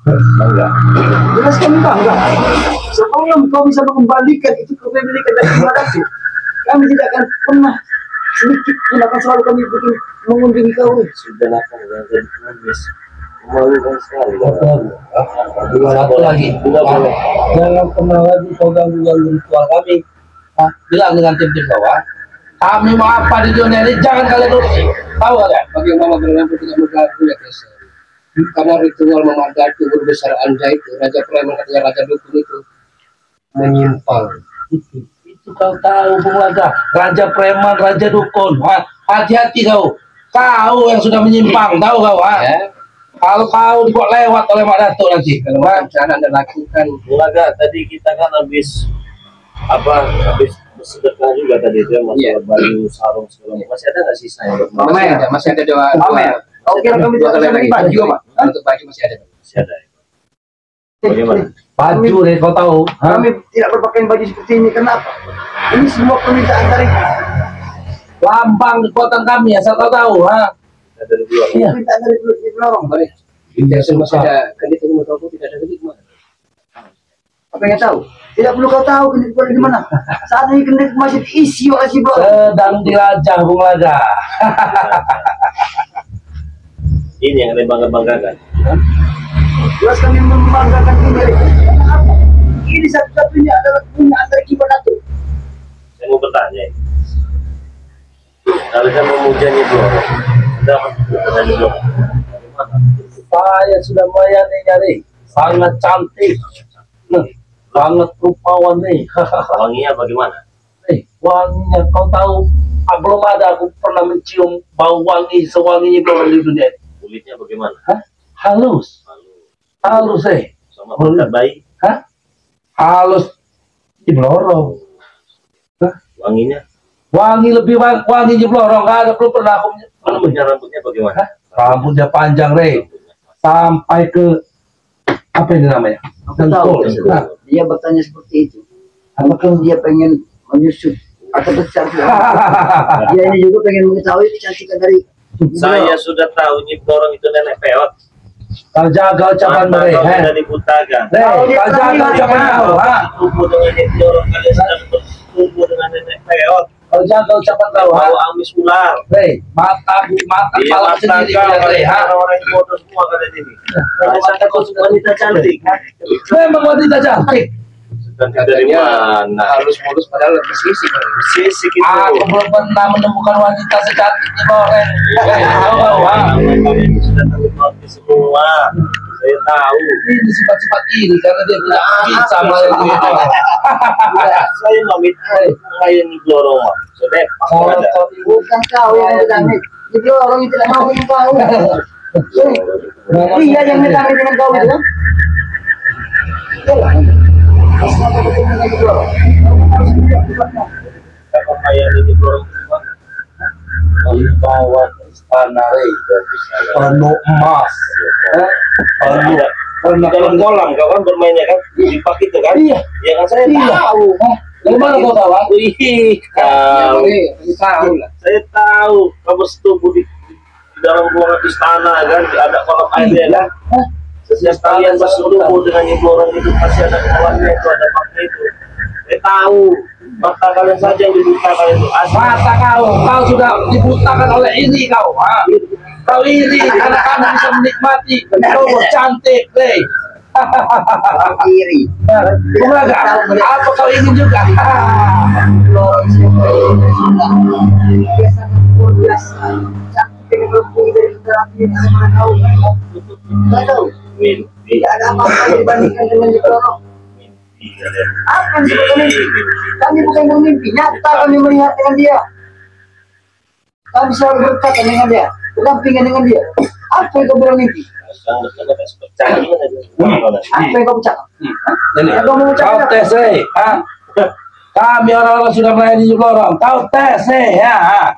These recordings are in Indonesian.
Enggak. Jelas kami bangga. Sebelum kau bisa mengembalikan itu kepemilikan dari Madatu, kami tidak akan pernah sedikit pun akan selalu kami bikin mengunjungi kau. Sudah lah kan jadi pengemis. Memalukan sekali. Satu lagi, jangan pernah lagi kau ganggu ritual kami. Bilang dengan tim-tim bawah, kami mau apa di dunia ini jangan kalian urusi. Tahu kalian? Bagaimana berlaku tidak mengganggu ya Kesa? Karena ritual memadati guru besar Anda itu, Raja Preman katanya Raja Dukun itu menyimpang. Itu kau tahu Bung Laga, Raja Preman, Raja Dukun. Hati-hati kau. Kau yang sudah menyimpang, tahu kau? Ya. Kalau kau dibuat lewat oleh Mak Datuk nanti, Kalau rencana Anda lakukan, Bung Laga, tadi kita kan habis bersedekah juga tadi itu masalah baju sarung segala macam. Masih ada nggak sisa ya? masih ada dua. Kau kira kami dua tidak kali bisa beli lagi. baju, Pak? Untuk baju masih ada. Masih ada. Bagaimana? baju deh kau tahu. Kami tidak berpakaian baju seperti ini. Kenapa? Ini semua permintaan dari Lambang kekuatan kami, asal kau tahu. Ada dua. Iya. permintaan dari pelorong. Boleh. Tidak masih ada kandidat yang mau tahu tidak ada lagi mana? Apa yang tahu? Tidak perlu kau tahu kendit di mana. Saat ini kendit masih diisi oleh si Blorong. Sedang dilajah Bung Laga. Ini yang dibangga-banggakan. Jelas kami membanggakan ini. Kenapa? Ini satu-satunya adalah punya antara Kibat Datuk. Saya mau bertanya. Kalau saya memuja Nyi Blorong, dapat dengan Nyi Blorong. Bagaimana? Saya sudah nyari, sangat cantik, sangat rupawan nih. Wanginya bagaimana? Wanginya kau tahu, belum ada aku pernah mencium bau wangi sewangi Blorong di dunia. Kulitnya bagaimana? Halus, halus Sama pakai bayi. halus di Blorong. Wanginya? Wangi lebih wangi di Blorong, nggak ada, belum pernah aku Rambutnya bagaimana? Rambutnya panjang sampai ke apa ini namanya? Tahu. Dengkul. Dia bertanya seperti itu. Apakah Dia pengen menyusut atau kecantikan. Dia ini juga pengen mengetahui kecantikan dari Saya sudah tahu Nyi Blorong itu nenek peot. kau jaga ucapan Mata kau mereka? sudah dibutakan. Kau jaga ucapan kau, Bertumbuh dengan Nyi Blorong, kalian sedang bertumbuh dengan nenek peot. kau jaga ucapan kau, Bau amis ular. mata Iya, kepala mata sendiri kau, kalian, orang yang bodoh semua kalian ini. Kalian Mata kau sudah wanita cantik. memang wanita cantik. Cantik dari mana? Halus mulus padahal bersisik. Sisik itu. Aku belum pernah menemukan wanita secantik di Blorong. Tahu kau, Kalian sudah terlatih semua. Saya tahu. ini sifat-sifat ini karena dia bilang bisa melalui itu. Saya pamit kayak Nyi Blorong mah. Sudah. bukan kau yang bilang jadi orang yang tidak mau dengan kau. Dia yang minta dengan kau itu kan? Kenapa betul dengan Nyi Blorong? Kalau kayak Nyi Blorong semua. Membawa ke istana penuh emas, penuh Di dalam kolam kau kan bermainnya kan di pak itu kan? Iya. Ya kan saya tahu. Dari mana kau tahu? Wih, kau. Tahu lah. Saya tahu kamu setubuh di dalam ruangan istana kan ada kolam airnya kan. Setiap kalian bersetubuh dengan Nyi Blorong itu pasti ada kolamnya itu ada paknya itu. Saya tahu. Mata kalian saja yang dibutakan itu. Mata kau sudah dibutakan oleh ini kau. Kau ini karena kamu bisa menikmati kau cantik, Kiri. Bung Laga, apa kau ingin juga? Blorong siapa ini? Dia sangat luar biasa. Cantik lebih dari laki-laki yang mana kau. Tidak tahu. Mimpi. Tidak ada apa-apa dibandingkan dengan Nyi Blorong. Apa yang disebut mimpi? Kami bukan bermimpi, nyata kami melihat dengan dia. Kami selalu berkata dengan dia, berdampingan dengan dia. Apa yang kau bilang mimpi? Apa yang kau ucapkan? Yang kau mau ucapkan Kau apa? tes, kami orang-orang sudah melayani Nyi Blorong. Kau tes, ya.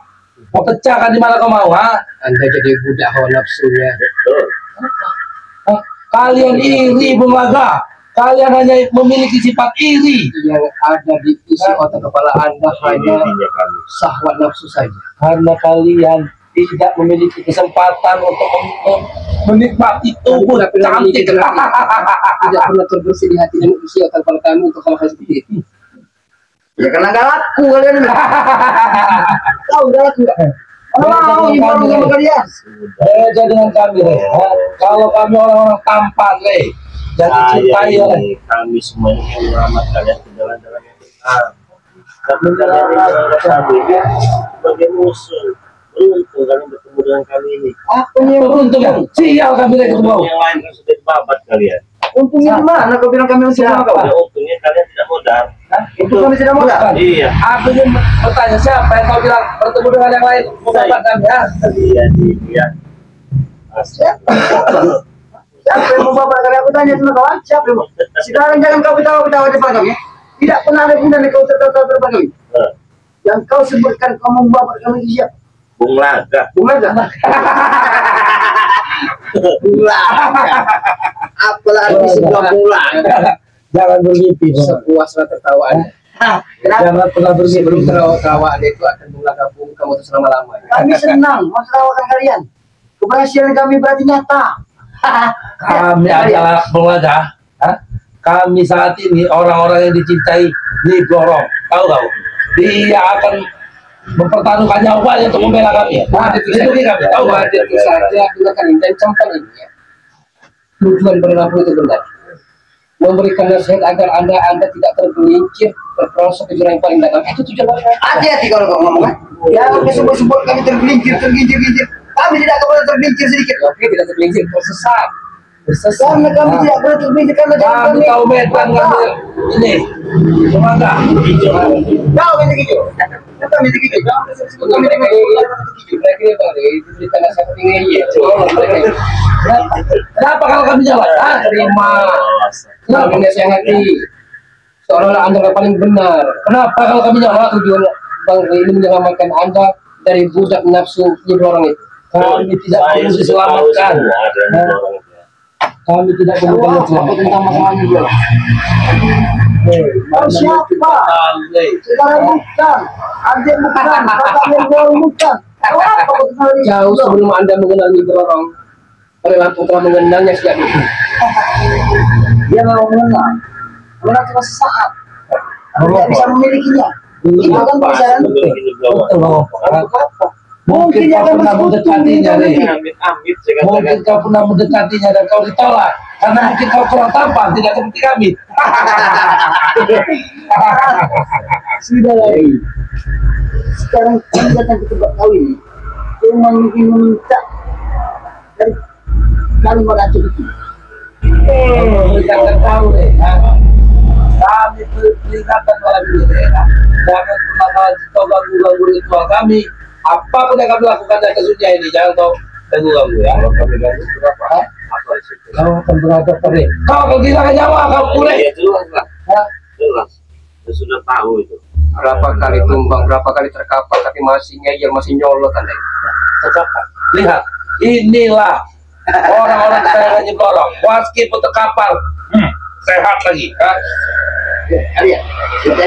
Mau pecahkan di mana kau mau, Anda jadi budak hawa nafsunya. Kalian iri, Bung Laga. Kalian hanya memiliki sifat iri. Yang ada di isi otak kepala Anda hanya syahwat nafsu saja. Karena kalian tidak memiliki kesempatan untuk menikmati tubuh cantik. Tidak pernah terbersih di hati dan usia tanpa kamu untuk hal-hal seperti itu. Ya karena gak laku kalian. Tahu gak laku gak? Mau ibu sama kalian. Beda dengan kami, Re. Kalau kami orang-orang tampan, Re, dan dicintai oleh kami semuanya yang menyelamat kalian ke jalan-jalan yang benar. Tapi kalian yang kami sebagai musuh. Beruntung kalian bertemu dengan kami ini. Aku yang beruntung. Sial kami, Re, ketemu. Yang lain kan sudah babat kalian. untungnya di mana kau bilang kami masih sama kau? Ya, untungnya kalian tidak modal. Itu kami tidak modal. Iya. Aku ingin bertanya siapa yang kau bilang bertemu dengan yang lain mendapat kami ya? Iya, iya. Siapa yang mau bapak kali aku tanya sama kawan? Siapa yang mau? Sekarang jangan kau ketawa-ketawa di depan kami. Tidak pernah ada guna kau tertawa di depan kami. Yang kau sebutkan kau mau bapak kami siapa? Bung Laga. Bung Laga. Bung Laga. Apalagi sebuah Bung Laga. Jangan bermimpi. Sepuasnya tertawaan. Jangan pernah bermimpi. Sebelum tertawa itu akan menggabung kamu terus lama-lama. Kami senang mentertawakan kalian. Keberhasilan kami berarti nyata. Kami adalah Bung Laga. Kami saat ini orang-orang yang dicintai di Gorong. Tahu kau? Dia akan mempertaruhkan nyawanya untuk membela kami. Lindungi kami. Tahu nggak? Itu saja gunakan ini dan camkan ini ya. Tujuan perilaku itu benar. Memberikan nasihat agar anda tidak tergelincir terperosok ke jurang yang paling dalam. Itu tujuan mereka. Hati-hati kalau kau ngomong kan. Jangan disebut-sebut kami tergelincir. Kami tidak boleh tergelincir sedikit. Oke, tidak tergelincir, tersesat. Karena kami tidak boleh tergelincir karena Kami tahu medan kami ini. Cuma enggak. Kau ini gitu. Kami begitu. Kami begitu. Mereka ini bang, itu berikan nasihat tinggi ya. Kenapa kalau kami jawab? Terima. Kenapa nasihati? Seolah-olah anda yang paling benar. Kenapa kalau kami jawab? Tujuan bang ini menyelamatkan anda dari budak nafsu orang itu. Kami tidak perlu diselamatkan. Kami tidak perlu diselamatkan tentang masalah ini. Kau siapa? Sekarang bukan. Adik bukan. Kakak yang baru bukan. Kau apa kau kenal ini? Jauh sebelum anda mengenal Nyibrorong, perilaku telah mengenalnya sejak dulu. Dia mau mengenal. Mengenal cuma sesaat. Tidak bisa memilikinya. Itu kan perjalanan. Mungkin dia akan pernah mendekatinya, Amit-amit mungkin kau pernah mendekatinya dan kau ditolak karena mungkin kau kurang tampan, tidak seperti kami. Sudah lagi. Sekarang kami datang ke tempat kau ini cuma ingin meminta dari kalimat racun itu. Jangan tahu deh. Kami peringatan malam ini deh. Jangan pernah lagi kau ganggu ritual kami. Apapun yang kami lakukan dari kesucian ini, jangan kau ganggu ya. Kalau kami ganggu berapa? Apa itu? Kau akan beradab pada kau akan kehilangan nyawa, kau pulih. Iya, jelas lah. Jelas. Saya sudah tahu itu. Berapa kali tumbang, berapa kali terkapar, tapi masih ngeyel, masih nyolot anda. Terkapar. Lihat, inilah orang-orang kesayangan Nyibrorong. Meskipun terkapar, sehat lagi. Kalian, kita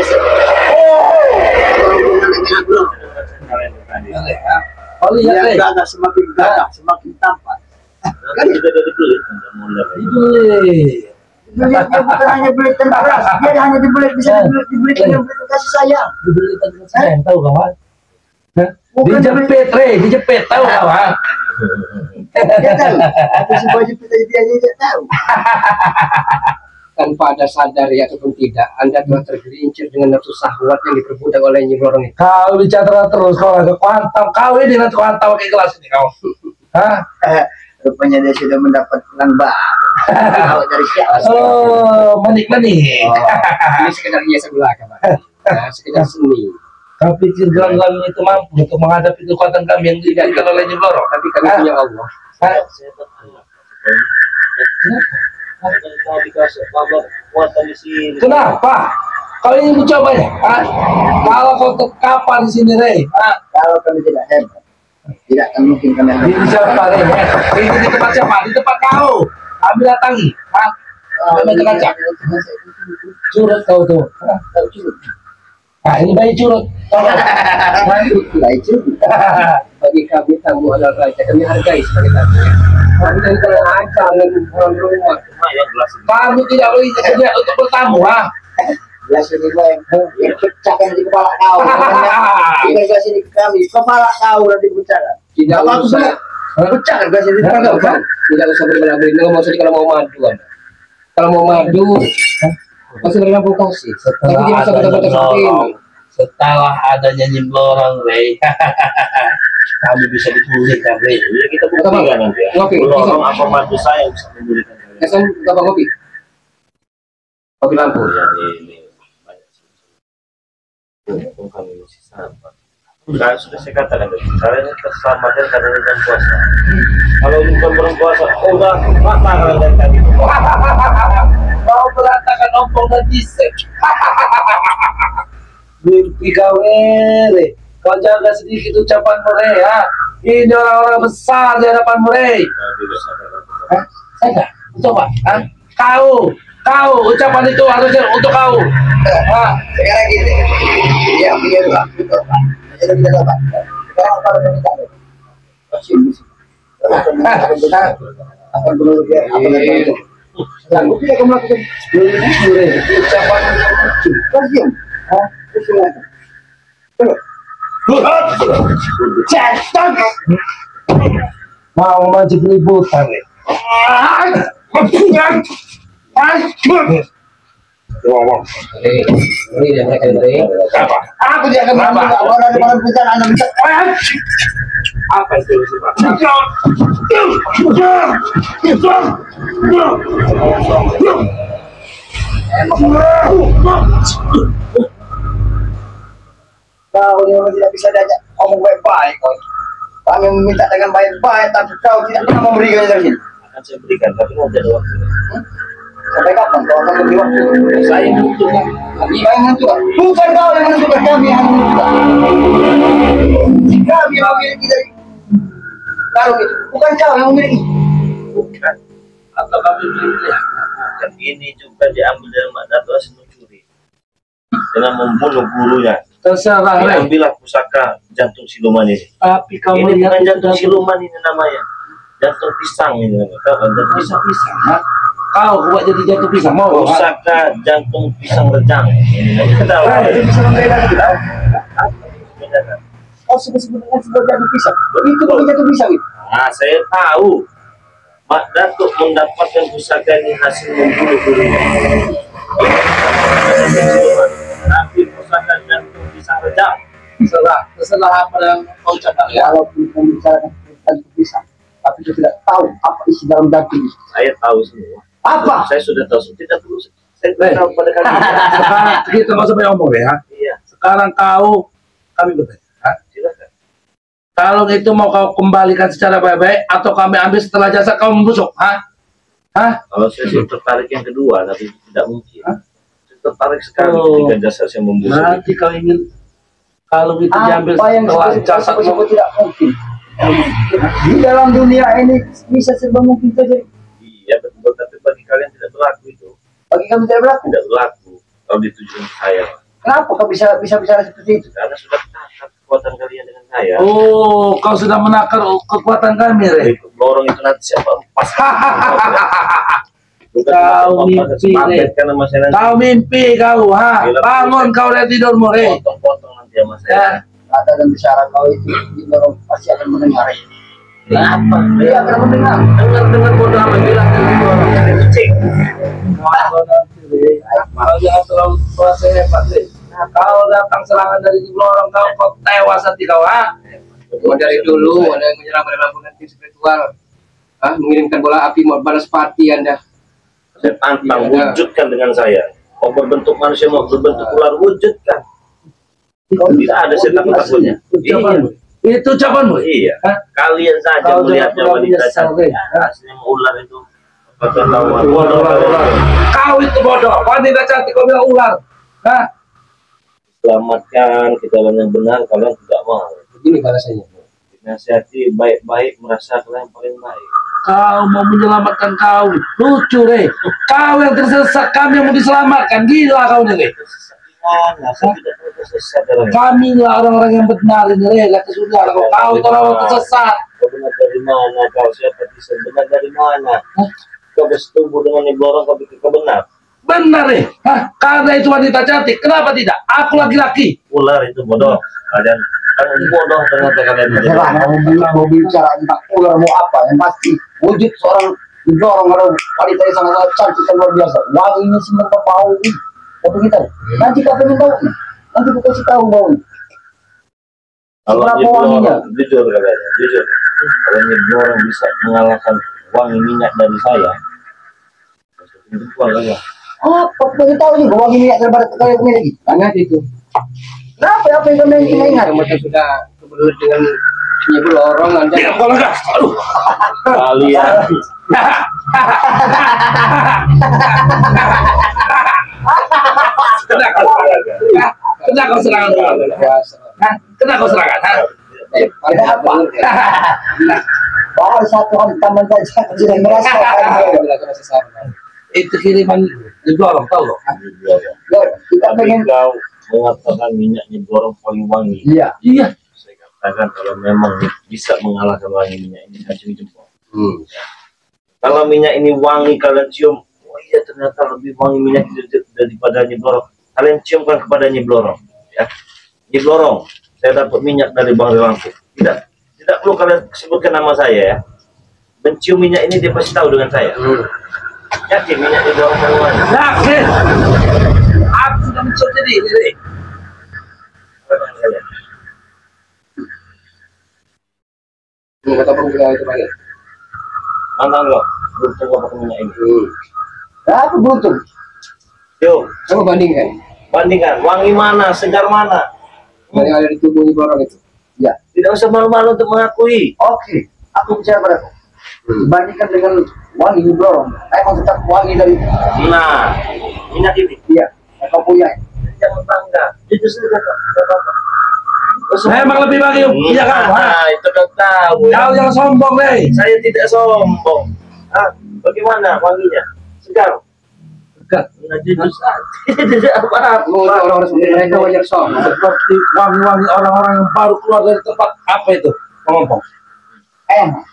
Oh lihat deh. gagah semakin gagah, semakin tampan. Kan sudah dari kulit sudah mulai. Belit dia bukan hanya belit dan keras, dia hanya bisa dibelit dengan belit kasih sayang. Dibeli tadi saya tahu kawan. Dijepit tahu kawan. Dia tahu. Aku si baju kita dia tahu. Tanpa ada sadari ataupun tidak, anda telah tergelincir dengan nafsu syahwat yang diperbudak oleh Nyibrorong itu. Kau bicara terus kau agak kuantam. Kau ini nanti kuantam kayak kelas ini kau. Hah? Rupanya dia sudah mendapat pelang baru. Tahu dari siapa? Oh, manik-manik. Ini sekedar hiasan belaka, Pak. Sekedar seni. Kau pikir gelang-gelang itu mampu untuk menghadapi kekuatan kami yang diberikan oleh Nyibrorong? Tapi kami punya Allah. Saya bertanya. Kalau dikasih kabar kuatan di sini. Kenapa? Kau ingin mencobanya? Kalau kau terkapar di sini, Rey. Kalau kami tidak hebat, tidak akan mungkin kami akan. Di siapa, Rey? Ini di tempat siapa? Di tempat kau. Kami datangi. Kami kaca. Curut kau tuh. Nah, ini bayi curut. Baik juga. Bagi kami tamu adalah raja, kami hargai sebagai tamu. Kami dari kalian ajar dengan orang rumah. Cuma yang gelas ini. Kamu tidak boleh kerja untuk bertamu, ha? Gelas ini yang pecahkan di kepala kau. Ini gelas ini kami, kepala kau nanti pecahkan. Tidak Apa usah. pecahkan gelas ini kepala kau. Tidak usah berbela-beli. Ngomong saja kalau mau madu Anda. Kalau mau madu, masih berikan kasih. Tapi tidak usah betul-betul seperti ini. Setelah adanya Nyimblorong, Rey, kami bisa dipulihkan, Rey. Jadi kita buktikan nanti ya. Ngopi, Lorong apa madu saya yang bisa memberikan kalian. Kesan apa kopi? Kopi lampu. Ya, ini banyak sih. Untung kami masih sabar. Nah, sudah saya katakan tadi, kalian terselamatkan karena dengan puasa. Kalau bukan bulan puasa, udah matang kalian tadi. Mau berantakan ompong dan disek. Mimpi kau, Rey. Kau jaga sedikit ucapanmu, Rey, ya. Ini orang-orang besar di hadapanmu, Rey. Hah? Saya? Coba, ha? Kau, ucapan itu harusnya untuk kau. Hah? Sekarang gini, dia punya dua, betul Pak. Jadi kita dapat. Sekarang kalau kita dapat, masih akan perlu dia apa namanya? Sanggup tidak kamu lakukan? Rey, ucapan itu kecil. Kasih, ah, silakan. Cetak. Mau maju keributan, Rey. Ini dia mereka dari. Apa? Aku tidak akan mampu. Kalau ada malam kita anda bisa. Apa itu, Pak? Kau ini memang tidak bisa diajak ngomong baik-baik. Kami meminta dengan baik-baik, tapi kau tidak pernah memberikan dari sini. Akan saya berikan, tapi mau ada waktu. Sampai kapan kau akan memberi waktu? Saya menentukan. Kami yang menentukan. Bukan kau yang menentukan, kami yang menentukan. Kami yang memiliki dari kalau itu, bukan kau yang memiliki. Bukan. Atau kami beli bukan. Ini juga diambil dari Mak Dato Asin mencuri. Dengan membunuh gurunya. Terserah, Rey. Ambillah pusaka jantung siluman ini. Tapi kau Ini melihat bukan jantung siluman ini namanya. Jantung pisang ini namanya. Tahu kan jantung pisang? pisang, ha? Kau buat jadi jatuh pisang, mau? Ha? Pusaka jantung pisang rejang. Ini namanya. Tahu? Jadi bisa membedakan kita. Bedakan. Kau sebut-sebut dengan sebuah jatuh pisang. Itu bukan jatuh pisang itu. Nah, saya tahu. Mak Datuk mendapatkan pusaka ini hasil membunuh gurunya. Tapi pusaka jantung pisang rejang. Terserah apa yang kau ucapkan, ya? Walaupun kita membicarakan tentang pisang, tapi kita tidak tahu apa isi dalam daging itu. Saya tahu semua. Apa? Saya sudah tahu. Tidak perlu. Saya beritahu pada kalian. Sekarang kita nggak usah banyak ngomong, ya. Iya, Sekarang kami bertanya, ha? silakan. Kalung itu mau kau kembalikan secara baik-baik atau kami ambil setelah jasa kau membusuk, ha? Hah? Kalau saya sih tertarik yang kedua, tapi tidak mungkin. Hah? Saya tertarik sekali Oh. ketika jasa saya membusuk. Nanti kau ingin kalung itu diambil Apa yang setelah disebut jasa disebut tidak mungkin? Di dalam dunia ini bisa serba mungkin terjadi. Iya betul, tapi bagi kalian tidak berlaku itu. Bagi kami tidak berlaku. Tidak berlaku kalau ditujukan ke saya. Kenapa kau bisa bicara seperti itu? Karena sudah takar kekuatan kalian dengan saya. Oh, kau sudah menakar kekuatan kami, Rey. Lorong itu nanti siapa empas. Bukan Kau mimpi, Rey. karena mas saya nanti Kau mimpi kau, ha? Bangun kau dari tidurmu, Rey. potong-potong nanti ya mas Ya. saya. Kata dan bicara kau itu di lorong pasti akan mendengar. Kenapa? Dia akan mendengar. Dengar bodoh apa bilang dari orang. Cek. Kau nanti, Rey. Kau jangan terlalu kuasa hebat, Rey. Nah, kau datang serangan dari lorong kau tewas nanti kau, ha? Mau dari dulu ada yang menyerang pada lampu nanti spiritual. Mengirimkan bola api mau balas pati Anda. Saya tantang, wujudkan dengan saya. Mau berbentuk manusia, mau berbentuk ular, wujudkan. Tidak ada saya takut-takutnya. Ucapanmu. Itu ucapanmu. Iya. Hah? Kalian saja Kau melihatnya jangan wanita menyesal, cantik. Rey. Aslinya ular itu. Kata lawan. Bodoh. Kau itu bodoh. Wanita cantik kau bilang ular. Hah? Selamatkan kita yang benar, kalian tidak mau. Begini balasannya. Nasihati baik-baik, merasa kalian paling baik. Kau mau menyelamatkan kau. Lucu, Rey. Kau yang tersesat, kami yang mau diselamatkan. Gila kau nih, Rey. mana? Saya tidak pernah tersesat dalam ini. Kami lah orang-orang yang benar ini, rela kesudah. Kalau kau orang tersesat. Kau benar dari mana? Kau siapa bisa benar dari mana? Kau bersetubuh dengan ibu orang, kau pikir kau benar? Benar nih. Karena itu wanita cantik. Kenapa tidak? Aku laki-laki. Ular itu bodoh. Kalian bodoh ternyata kalian. Terserah mau bicara tentang ular mau apa, yang pasti wujud seorang didorong oleh wanita yang sangat cantik dan luar biasa. Wanginya semua bau. Tapi kita nanti kau pengen tahu, nanti aku kasih tahu bau. Kalau Berapa ibu wanginya? orang, jujur katanya, jujur. Kalau ibu orang bisa mengalahkan wangi minyak dari saya, itu keluarga. Apa pengen tahu nih wangi minyak daripada kalian punya lagi? Tanya itu. Kenapa apa yang kalian ingin ingat? Kamu sudah kebetulan dengan nyebul orang Anda. Ya, kalau enggak. Aduh. Kalian Kena kau serangan. Kena kau serangan. Ada apa? Baru satu hantaman saja sudah merasakan. Itu kiriman didorong, tahu loh. Kita pengen. kau mengatakan minyaknya borong paling wangi. Iya. Iya. Saya katakan kalau memang bisa mengalahkan wangi minyak ini, acung jempol. Kalau minyak ini wangi kalian cium, oh iya ternyata lebih wangi minyak itu daripada nyeblorong. Kalian ciumkan kepada nyeblorong, ya. Nyeblorong, saya dapat minyak dari Bang Rilangku. Tidak perlu kalian sebutkan nama saya ya. Mencium minyak ini dia pasti tahu dengan saya. Yakin minyak nyeblorong paling wangi. Yakin. Aku sudah mencium sendiri. Kata pun kita itu lagi. Mantan lo, belum coba pakai minyak ini. Aku butuh. Yuk, Coba bandingkan. bandingkan wangi mana, segar mana. Yang ada di tubuh nyebul orang itu. Ya. Tidak usah malu-malu untuk mengakui. Oke. Aku bicara padaku. Dibandingkan dengan wangi dorong, emang tetap wangi dari Nah, minyak ini. dia. Kau punya. Jangan bangga. Itu sudah tidak apa-apa. Memang lebih wangi minyak kamu. Nah, itu kau tahu. Kau yang sombong, deh. Saya tidak sombong. Bagaimana wanginya? Segar. Nah, jujur saja. Tidak apa-apa. Orang-orang seperti mereka wajar sombong. Seperti wangi-wangi orang-orang yang baru keluar dari tempat apa itu? Ngomong. Enak.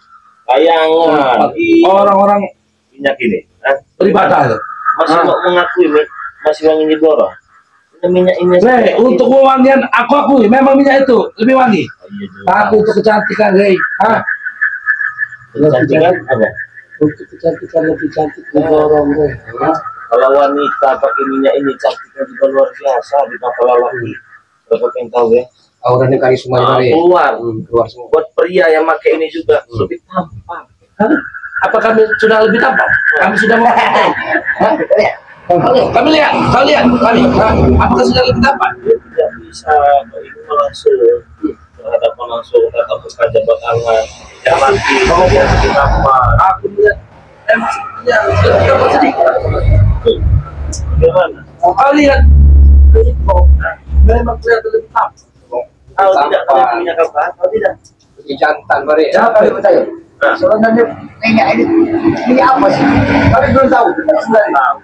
Bayangan. Orang-orang Minyak ini. beribadah itu. Masih mau mengakui masih wanginya dorong. Minyak ini. Rey, untuk wangian aku akui memang minyak itu lebih wangi. Tapi untuk kecantikan, Rey, Kecantikan apa? untuk kecantikan lebih cantik didorong, Rey. Kalau wanita pakai minyak ini cantiknya juga luar biasa di mata lelaki. Berapa yang tahu ya? Auranya karisma dari Keluar. keluar semua. Buat pria yang pakai ini juga lebih tampan. Apa kami sudah lebih tampan? Kami sudah memakai. Kami lihat, kami. Apakah sudah lebih tampan? Tidak bisa ini langsung berhadapan langsung tatap muka jabatangan yang laki yang lebih tampan. Aku lihat, sepertinya sudah tampan sedikit. Bagaimana? Kau lihat, memang kelihatan lebih tampan. Tahu tidak kalian minyak apa? Tahu tidak? Lebih jantan bare. Siapa yang percaya? Sebenarnya minyak ini apa sih? Kami belum tahu. Sebenarnya. Tahu.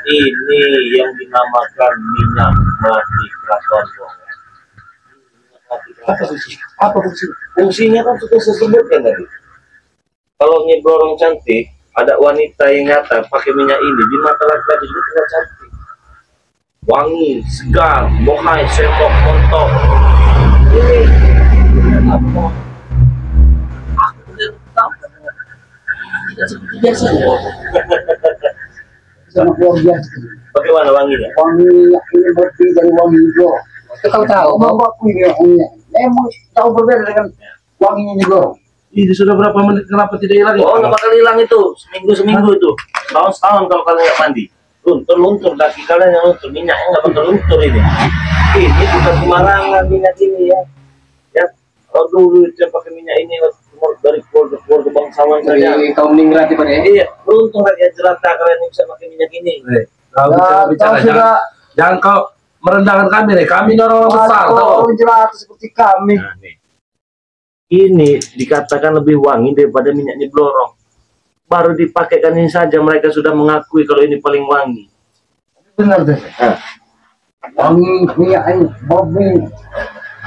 Ini yang dinamakan minyak melati keraton. Apa fungsi? Fungsinya kan sudah saya sebutkan tadi. Kalau nyeblorong cantik, ada wanita yang nyata pakai minyak ini di mata laki-laki juga tidak cantik. Wangi, segar, bohai, sendok, montok. Ini apa? Aku tidak tahu. Tidak seperti biasanya. Sangat luar biasa. Bagaimana wanginya? Wangi minyak ini berbeda dari wangi dorong. Itu kau tahu. Mau aku ini wanginya. Emang tahu berbeda dengan wanginya dorong. Ini sudah berapa menit? Kenapa tidak hilang? Oh, nggak bakal hilang itu. Seminggu itu. Tahun-tahun kalau kalian nggak mandi. Luntur kaki kalian yang luntur. Minyaknya nggak bakal luntur ini. Ini bukan sembarangan minyak ini ya. Ya, kalau dulu dia pakai minyak ini dari keluarga bangsawan saja. Dari kaum ningrat itu bare. Iya, beruntung rakyat jelata kalian yang bisa pakai minyak ini. Kau bicara, jangan kau merendahkan kami, Rey. Kami ini orang besar, tahu? Orang jelas seperti kami. Nah, nih. Ini dikatakan lebih wangi daripada minyak nyeblorong. Baru dipakaikan ini saja mereka sudah mengakui kalau ini paling wangi. Benar deh. Nah, wangi minyak ini, mobil,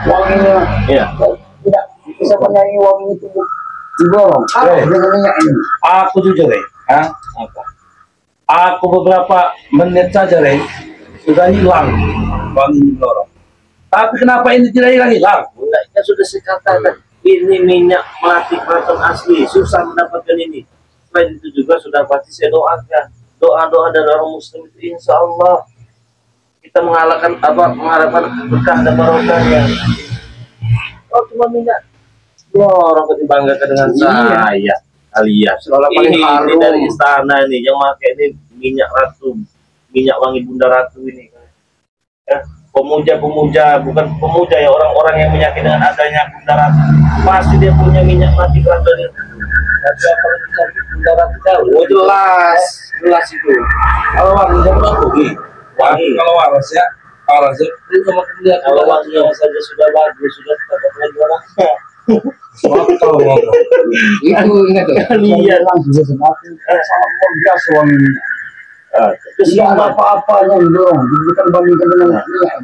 wanginya Iya. tidak bisa menyanyi wangi itu diborong. Dengan minyak ini. Aku jujur, apa? Aku beberapa menit saja, sudah hilang wangi lorong. Tapi kenapa ini tidak hilang? Enggak, kan sudah saya katakan ini minyak melati keraton asli, susah mendapatkan ini. Selain itu juga sudah pasti saya doakan doa-doa dari orang muslim itu insya Allah kita mengharapkan berkah dan barokahnya. Oh cuma minyak, orang dibanggakan dengan saya kalian. Ini dari istana nih yang pakai ini minyak ratu, minyak wangi Bunda Ratu ini. Ya, pemuja bukan pemuja ya, orang-orang yang menyakini dengan adanya Bunda Ratu pasti dia punya minyak mati keraton itu. Bunda Ratu tahu, oh jelas itu. Kalau wanginya bagus, kalau waras ya, ini sama kemudian Kalau wanginya saja sudah bagus, sudah dapat lagi orangnya. Itu ingat tuh. Kalian Bisa semakin sangat luar biasa wanginya. Tidak Tidak ada apa-apanya dong. Diberikan bandingkan dengan minyak.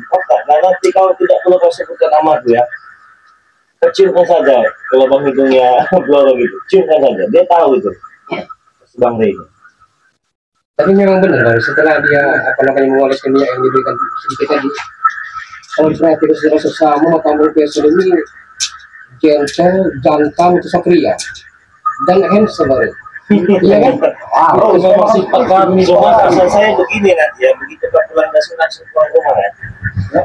Nah nanti kalau tidak perlu kau sebutkan nama tuh ya, kecilkan saja kalau bang hidungnya blorong gitu, ciumkan saja, dia tahu itu. Bang Rey. Tapi memang benar baru setelah dia mengoleskan minyak yang diberikan sedikit tadi, kalau misalnya tidak sudah sesama maka menurut ini gentle, jantan, kesatria dan handsome baru. Iya kan? Oh, memang sifat kami. Cuma pesan saya begini nanti ya, begitu kau pulang langsung pulang rumah ya.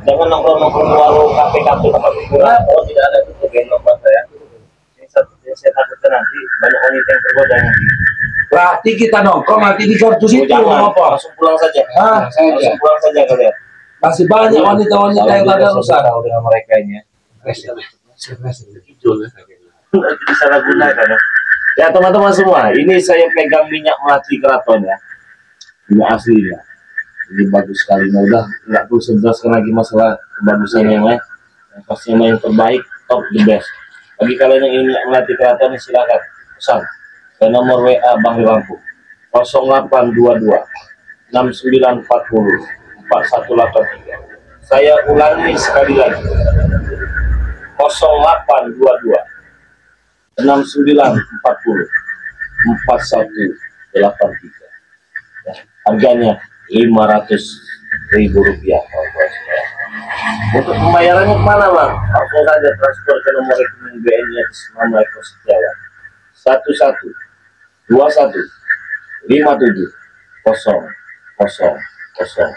Jangan nongkrong-nongkrong warung kafe-kafe tempat hiburan. Oh tidak ada itu gendong saya. Ini satu yang saya takutkan nanti banyak wanita yang tergoda nanti. berarti kita nongkrong nanti di kartus itu Jangan, apa? langsung pulang saja. Saja. Langsung pulang saja kalian. Masih banyak wanita-wanita yang ada rusak. Tahu dengan mereka ini. Nanti disalahgunakan ya. Ya teman-teman semua, ini saya pegang minyak melati keraton ya, minyak aslinya. Ini bagus sekali. Nah, udah nggak perlu saya jelaskan lagi masalah kebagusannya yang lain. Yang pastinya yang terbaik, top the best. Bagi kalian yang ingin minyak melati keraton, silakan pesan ke nomor WA Bang Lampu 0822 6940 4183. Saya ulangi sekali lagi 0822 6940 4183 ya, harganya Rp500.000. Untuk pembayarannya kemana Bang? Langsung saja transfer ke nomor rekening BNI atas nama Eko Setiawan 1121570001.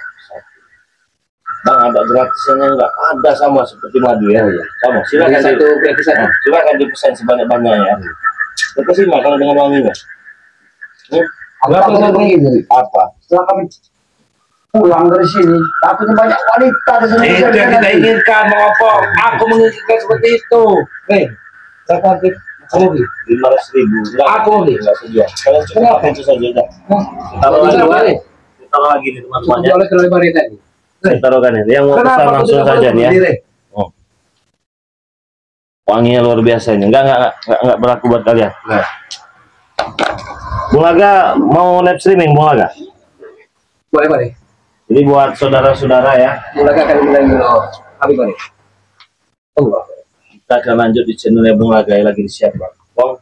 Bang ada gratisnya enggak? Ada sama seperti madu ya. Sama. Silakan Satu gratis satu. silakan dipesan sebanyak-banyaknya ya. Terkesima kalau dengan wanginya. Apa begini? Apa? Setelah kami pulang dari sini, takutnya banyak wanita di sini. Itu yang kita inginkan, mengopong. Aku menginginkan seperti itu. Saya nanti kamu beli. 500.000. Aku mau beli. Enggak sedia. Kalian cukup itu saja dah. Taruh lagi. Taruh lagi nih teman-teman ya. Oleh kalau lebar tadi. Taruhkan ya. Yang mau pesan langsung saja nih ya. Oh. Wanginya luar biasa ini. Enggak berlaku buat kalian. Nah. Bung Laga mau live streaming Bung Laga? Boleh. Jadi buat saudara-saudara ya, Mulai akan mulai habis boleh. kita akan lanjut di channelnya Bung Laga yang lagi disiapkan. Bung,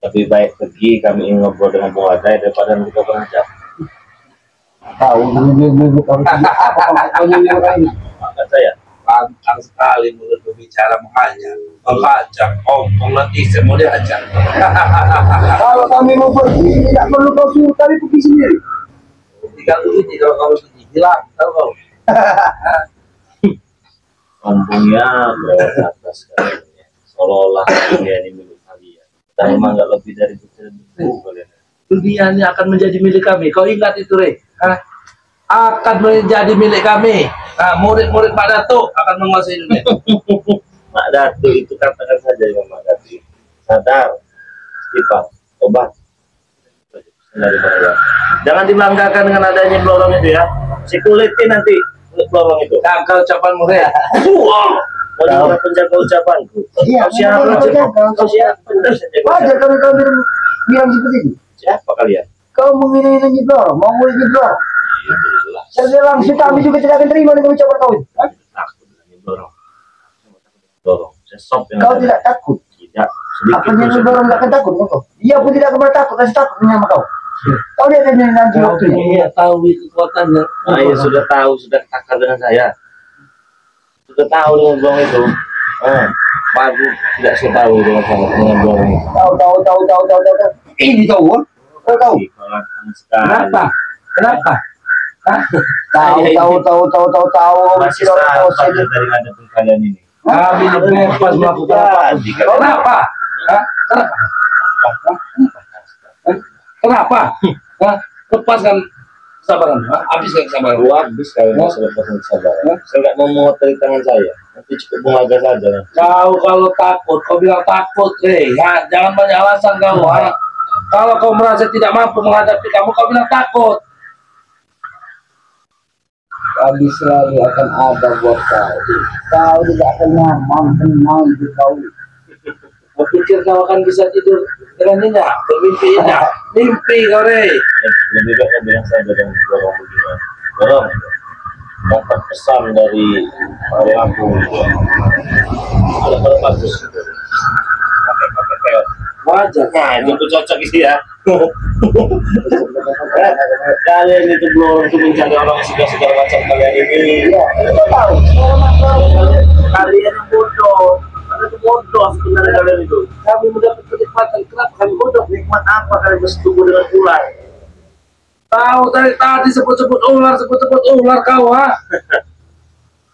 lebih baik pergi kami ingin ngobrol dengan Bung Laga daripada kita berajak. Tahu, minggu Maka saya Pantang sekali mulut berbicara mengajak, ompong nanti saya mau diajak. Kalau kami mau pergi, tidak perlu kau suruh, kami pergi sendiri. Tinggal begini kalau kamu pergi, hilang, tahu kau? ngomongnya bawah atas kalian, seolah-olah dunia ini milik kalian. Kita memang nggak lebih dari buku kalian. Dunia ini akan menjadi milik kami. Kau ingat itu, akan menjadi milik kami. Murid-murid Pak Datuk akan menguasai dunia. Mak Datu itu katakan saja ya Mak Datu. Sadar, istighfar, obat. Dari bawah. Jangan dibanggakan dengan adanya blorong itu ya. Si kulitin nanti blorong itu. Jaga ucapanmu, Wah, mau juga penjaga ucapanku. Iya, Kau siapa? Kau siapa? Wajar kalau kami bilang seperti itu. Siapa kalian? Kau menghina-hina Nyiblor, mau mulai Nyiblor. Itulah. Secara langsung kami juga tidak akan terima dengan ucapan kau. Hah? Takut dengan dorong. Dorong. Saya stop dengan Kau tidak takut. tidak Apa sedikit yang dorong tidak akan takut dengan kau? Dia pun tidak akan pernah takut, kasih takut sama kau. Kau lihat ini nanti Kau waktunya. punya tahu kekuatannya. Nah, ya sudah tahu, sudah takar dengan saya. Sudah tahu dengan dorong itu. Baru tidak saya tahu dengan dorong itu. Tahu. Ini tahu, kan? Kau tahu. Kenapa? Kenapa? Hah? Tahu. Masih Tahu sabar saja. dari ngadepin kalian ini. Kami bebas melakukan apa? Kenapa? Hah? Kenapa? Kenapa? Hah? Lepaskan kesabaran. Hah? Habiskan kesabaran. Habis kalian sudah pasang kesabaran. Saya nggak mau mengotori tangan saya. Nanti cukup mengaga saja. Kau kalau takut, kau bilang takut, ya jangan banyak alasan kau. Ha? Kalau kau merasa tidak mampu menghadapi kamu, kau bilang takut. Kami selalu akan ada buat kau. Kau tidak akan nyaman, tenang di kau. Kau pikir kau akan bisa tidur dengan nyenyak, bermimpi indah, mimpi kau Lebih baik bilang saya dengan dorong begini. Dorong dapat pesan dari Hari Aku. Ada bagus. Pakai peot. Wajar. Nah, itu cocok sih ya. Kalian itu belum untuk mencari orang yang sudah segala macam kalian ini. Kau tahu. Kalian yang bodoh. Kalian itu bodoh sebenarnya kalian itu. Kami mendapat kenikmatan, kenapa kami bodoh? Nikmat apa kalian bersetubuh dengan ular? Tahu dari tadi sebut-sebut ular kau, ha?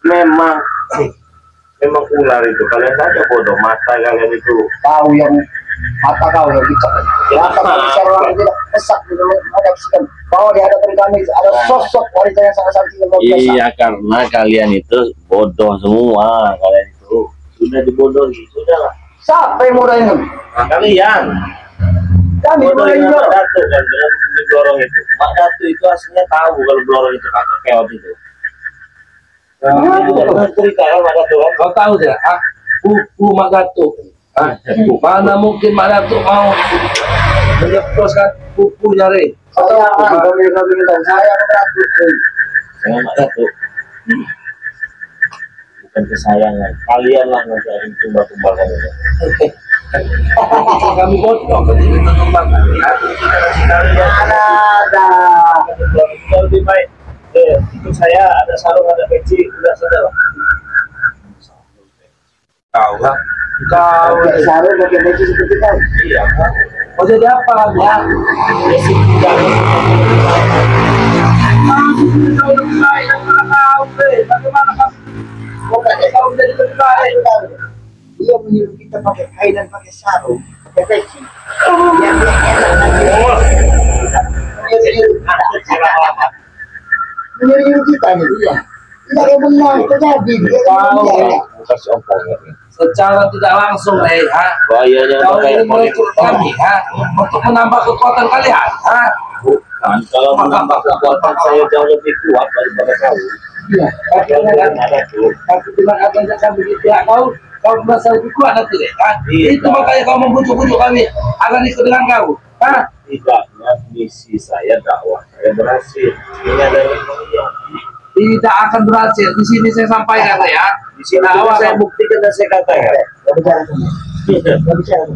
Memang ular itu. Kalian saja bodoh. Mata kalian itu. Kau yang mata kau yang bicara. Mata kau bicara orang tidak kesat di menyaksikan bahwa di hadapan kami ada sosok wanita yang sangat cantik dan luar biasa. Iya, karena kalian itu bodoh semua. Kalian itu sudah dibodohi. Sudahlah. Siapa yang mudah ini? Kalian. Kami Bodoh mudah ini. dengan Mak Datu kan dengan dorong itu. Mak Datu itu aslinya tahu kalau dorong itu pakai keot itu. Dia juga pernah cerita kan Mak Datu kan. Kau tahu tidak? Ah, buku Mak Datuk. Ah, mana mungkin Mak Datuk mau menyeposkan bukunya, Saya akan saya meratu. Dengan Mak Datu. Bukan kesayangan. Kalian lah nanti akan tumbal-tumbal kamu. Kami bodoh ketika kembangkan. Ada. Lebih baik. Itu saya ada sarung, ada peci, udah saja lah. Tahu lah. Kau selalu pakai baju seperti kau. Iya, kan? Mau jadi apa ya? Basic jangan. Kau lebih baik daripada kau, bagaimana kamu? Pokoknya kau menjadi lebih baik. Dia menyuruh kita pakai kain dan pakai sarung, pakai peci. Yang menyuruh kita nih, iya. Tidak yang benar terjadi. Dia Kasih ompong ya. Secara tidak langsung, ha? Bahayanya Kau pakai ini merekrut kami, ha? Untuk menambah kekuatan kalian, ha? bukan. Kalau menambah kekuatan saya jauh lebih kuat daripada kau. Iya. Tapi dengan adanya kami di pihak kau merasa lebih kuat nanti, ha? Iya. Itu makanya kau membujuk-bujuk kami agar ikut dengan kau, ha? Tidaknya misi saya dakwah saya berhasil. Ini adalah Tidak akan berhasil. Di sini saya sampaikan, ya. di sini juga saya buktikan dan saya katakan. Gak bicara.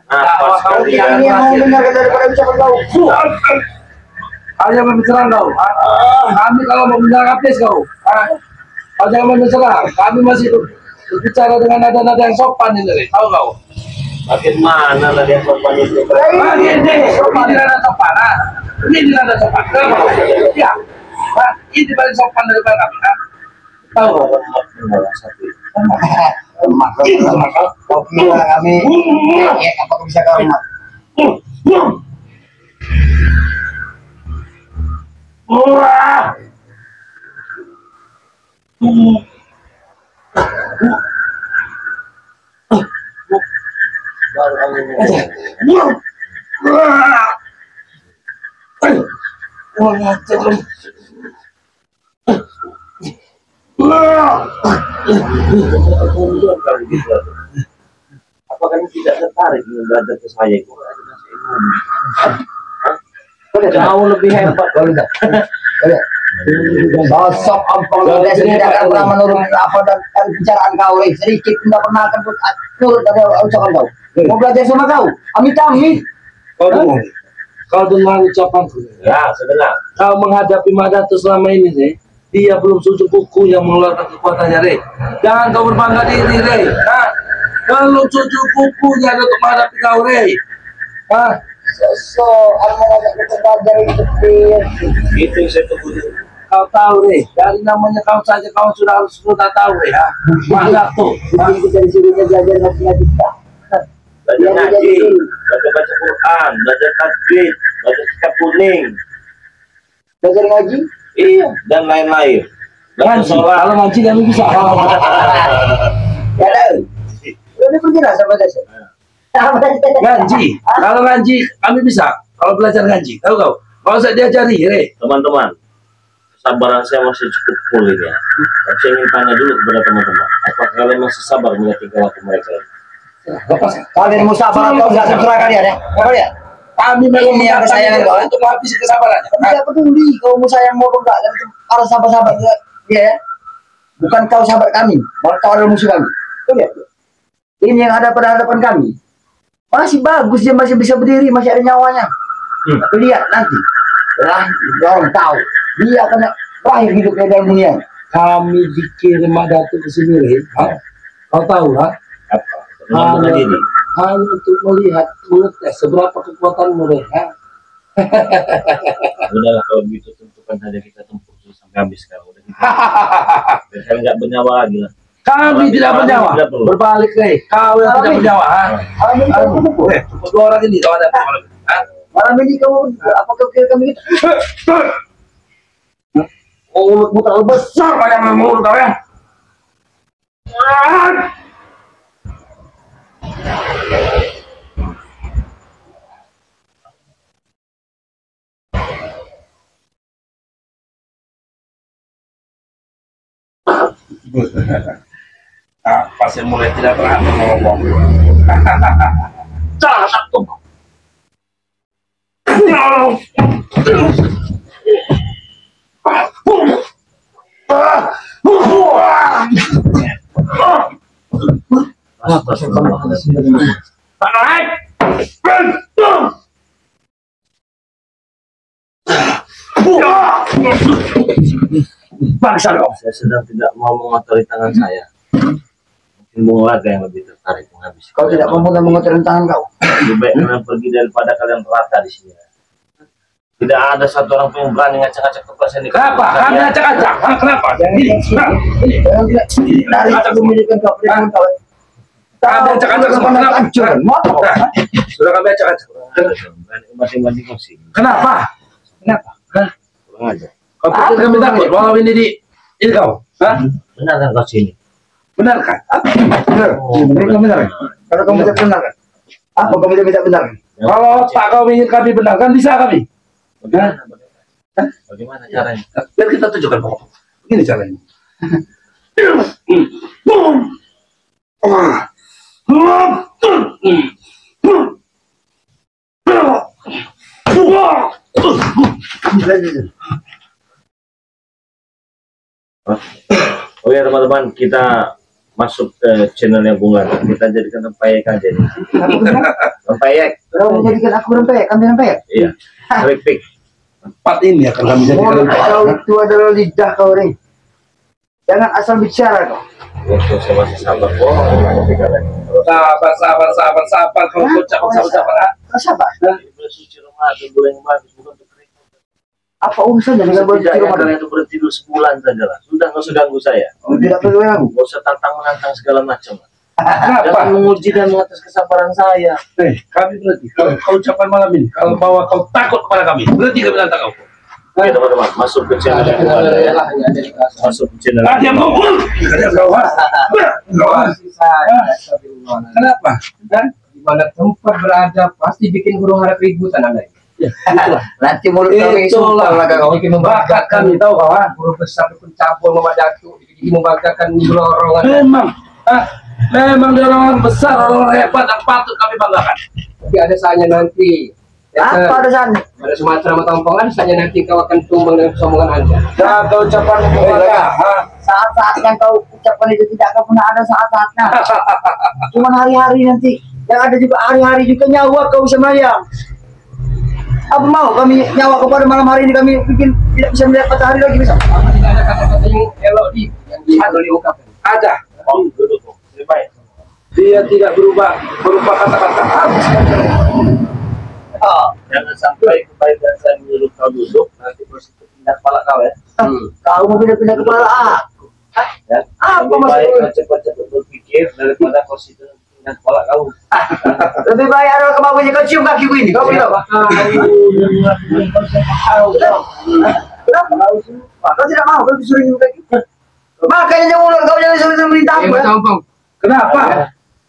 Apa sekali Ini yang mau mendengarkan daripada bicara kau. Hanya menyerang kau, ha? Kami kalau mau menyerang habis kau, ha? Kau jangan menyerang. Kami masih berbicara dengan nada-nada yang sopan ini, tahu kau? Bagaimana lah yang sopan itu? Ini nada sopan, ha? Ini nada sopan. Kenapa? Ya, ha? Ini paling sopan daripada kami, ha? Tahu kau? Kau kira kami apa bisa kau mak? Apa kamu tidak tertarik belajar ke saya itu? Boleh Jauh lebih hebat. Boleh tak? Boleh. Sosok ompong sudah tidak akan pernah menurut apa dan bicaraan kau, sedikit tidak pernah akan turut dari ucapan kau. Mau belajar sama kau, amit-amit. Kau dengar ucapanku. Ya, sedengar. Kau menghadapi Madatu selama ini, Re. Dia belum sujud kuku yang mengeluarkan kekuatannya, Re. Jangan kau berbangga diri, Re. Hah? Belum sujud kukunya untuk menghadapi kau, Re. Hah? Sosok anak-anak kita belajar Itu yang saya tunggu. Kau tahu, Re. Dari namanya kau saja kau sudah tahu, Re. Ha? Madatu. Jadi kita di sini belajar ngaji kita. Belajar ngaji, baca Quran, belajar tajwid, baca kitab kuning, Belajar ngaji? iya, dan lain-lain. Baca Ngaji. sholat. Kalau ngaji kami bisa. Ya dah. Udah berjelas sama saya. Ngaji. Kalau ngaji kami bisa. Kalau belajar ngaji, tahu kau? Kalau saya diajari, Re. Teman-teman, kesabaran saya masih cukup full ini ya. Tapi saya ingin tanya dulu kepada teman-teman, apakah kalian masih sabar melihat tingkah laku mereka ini? Kalian musabar atau enggak terserah kalian ya? Kau ya? Kami memang Ini yang kesayangan kau. untuk menghabisi kesabarannya. Tidak peduli kau mau sayang mau enggak, dan para sahabat-sahabat dia ya. Bukan kau sahabat kami, malah kau adalah musuh kami. Kau lihat. Ini yang ada pada hadapan kami. Masih bagus, dia masih bisa berdiri, masih ada nyawanya. Tapi lihat nanti, orang tahu dia akan terakhir hidupnya dalam dunia. Kami dikirim Madatu ke sini, Re. Ha? Kau tahu, ha? Apa? Teman-teman ini. Hanya untuk melihat, mengetes seberapa kekuatan mereka. Udahlah kalau begitu tentukan saja kita tempur dulu sampai habis sekarang. Udah gitu. Dan saya nggak bernyawa lagi lah. Kami tidak bernyawa. Tidak perlu. Berbalik, Re. Kau yang tidak bernyawa, ha? Malam ini kamu pukul. Dua orang ini, kau ada. Ha? Malam ini kamu apa kau kira kami gitu? Mulutmu terlalu besar Siapa yang mulut kau ya? Apa sih mulai tidak berani ngomong? Salah satu. Bangsa kau. Saya sedang tidak mau mengotori tangan saya. Mungkin Bung Laga yang lebih tertarik menghabisi. Kau tidak mau mengotori tangan kau. Lebih baik kalian pergi daripada kalian rata di sini. Tidak ada satu orang pun yang berani ngacak-ngacak kekuasaan ini. Kenapa? Kami acak-acak. Kenapa? Dari kepemilikan kau, kau Kami acak-acak sama kenapa? hancur. Mau apa? Sudah kami acak-acak. Masing-masing kursi. Kenapa? Kenapa? Hah? Kurang aja. Kau pikir kami takut walau ini ini kau? Hah? Benar kan kau sini? Benar kan? Benar. Benar. Kalau kamu tidak benar kan? Apa kamu tidak benar? Kalau tak kau ingin kami benarkan, bisa kami. Bagaimana? Bagaimana caranya? Biar kita tunjukkan kau. Begini caranya. Oh ya teman-teman, kita masuk ke channelnya Bung Laga. Kita jadikan rempeyek aja nih. Rempeyek. Kalau menjadikan aku rempeyek, kami rempeyek. Iya. Keripik. Tempat ini akan kami jadikan Kau rempeyek. itu adalah lidah kau, Ring. Jangan asal bicara kau. Waktu saya masih sabar. Oh, tapi kalian. Sabar. Kalau kau cakap sabar. Kau sabar. Bersuci Ramadan bulan yang bagus bukan untuk keripik. Apa urusannya dengan berarti Setidaknya Ramadan? kalian itu berhenti dulu sebulan saja lah. Sudah nggak usah ganggu saya. Tidak perlu aku. Nggak usah tantang-menantang segala macam. Kenapa? Jangan menguji dan mengatas kesabaran saya. Kami berhenti. Kalau kau ucapan malam ini, kalau bawa kau takut kepada kami, berhenti kami nantang kau. Oke teman-teman, masuk ke channel yang Bung Laga ya. Masuk ke channel. Diam kau. Kenapa? Di mana tempat berada pasti bikin guru harap ributan Anda. Nanti mulut kau yang sumpah lah kau. Bikin Bakat membanggakan kami tahu kawan. guru besar dukun cabul Madatu, bikin membanggakan lorong Anda. Memang dia orang besar, orang hebat yang patut kami banggakan. Tapi ada saatnya nanti Apa ada sana? Pada Sumatera Matampongan saja nanti kau akan tumbang dengan kesombongan Anda. Jangan kau ucapan kepada. Saat-saat yang kau ucapkan itu tidak akan pernah ada saat-saatnya. Cuma hari-hari nanti. Yang ada juga hari-hari juga nyawa kau bisa melayang. Apa mau kami nyawa kepada malam hari ini kami bikin tidak bisa melihat matahari lagi bisa? Tidak ada kata-kata yang elok yang perlu diungkapkan. Ada. Oh, duduk. Lebih baik. Dia tidak berupa kata-kata. Jangan sampai kebaikan saya menyuruh kau duduk, nanti prostitut pindah kepala kau ya. Kau mau pindah-pindah kepala aku. Ya. Apa Lebih baik maksudnya? kau cepat-cepat berpikir daripada prostitut pindah kepala kau. Lebih baik adalah kemauannya kau cium kakiku ini. Kau bilang apa? Kenapa? Kau tidak mau, kau disuruh cium kaki. Makanya jangan ulang, kau jangan suruh minta aku ya. Tampang. Kenapa?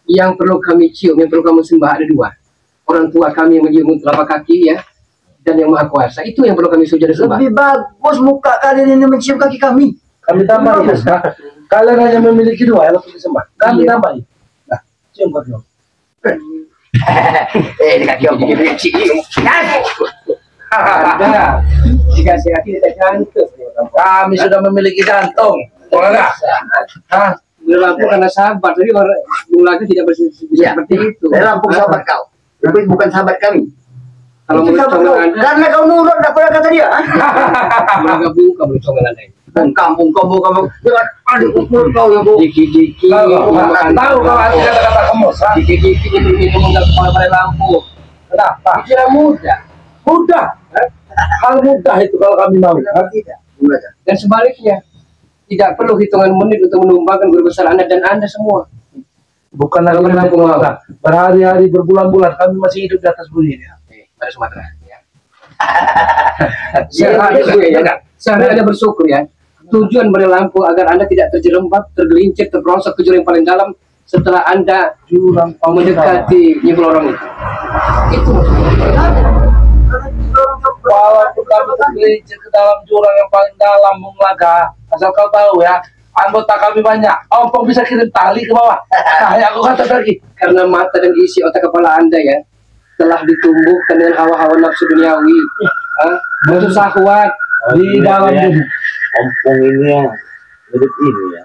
Yang perlu kami cium, yang perlu kamu sembah ada dua. Orang tua kami yang menyium telapak kaki ya, dan yang maha kuasa. Itu yang perlu kami sujud dan sembah. Lebih bagus muka kalian ini mencium kaki kami. Kami tambahin. Kalian hanya memiliki dua yang perlu disembah. Kami Iya. tambahin. Nah, cium kaki. Ini kaki aku cium. Ada. Dikasih kaki tidak jantung. Kami sudah memiliki jantung. Boleh nggak? Hah? Berlaku karena sahabat, jadi orang lagi tidak bisa Ya, seperti itu. saya lampung sahabat kau. Tapi bukan sahabat kami. Kalau Itu menurut sahabat kau. contoh Anda, Karena kau nurut tak pernah kata dia. menggabung kamu menurut contoh Anda. Kampung kamu dengan adik ukur kau yang bu. Diki-diki, Tahu kau arti kata-kata kamu? diki-diki itu menggabung pada lampu. Kenapa? Kira mudah. Mudah. Hal mudah itu kalau kami mau. Tidak. Dan sebaliknya, tidak perlu hitungan menit untuk menumbangkan guru besar Anda dan Anda semua. Bukan lagi Kalau menang menang pengaruh. Berhari-hari, berbulan-bulan kami masih hidup di atas bumi ini. Pada Sumatera. Ya. Iya, Sehari Anda bersyukur ya. Tujuan berlampu agar Anda tidak terjerembab, tergelincir, terperosok ke jurang yang paling dalam setelah Anda Jurang mendekati nyimpul orang itu. Itu walaupun kami tergelincir ke dalam jurang yang paling dalam mengelaga, asal kau tahu ya, anggota kami banyak. Ompong bisa kirim tali ke bawah. Nah, ya aku kata lagi. karena mata dan isi otak kepala Anda ya telah ditumbuhkan dengan hawa-hawa nafsu duniawi. Butuh syahwat. Di dalam ya. tubuh. Ompong ini yang mirip ini ya.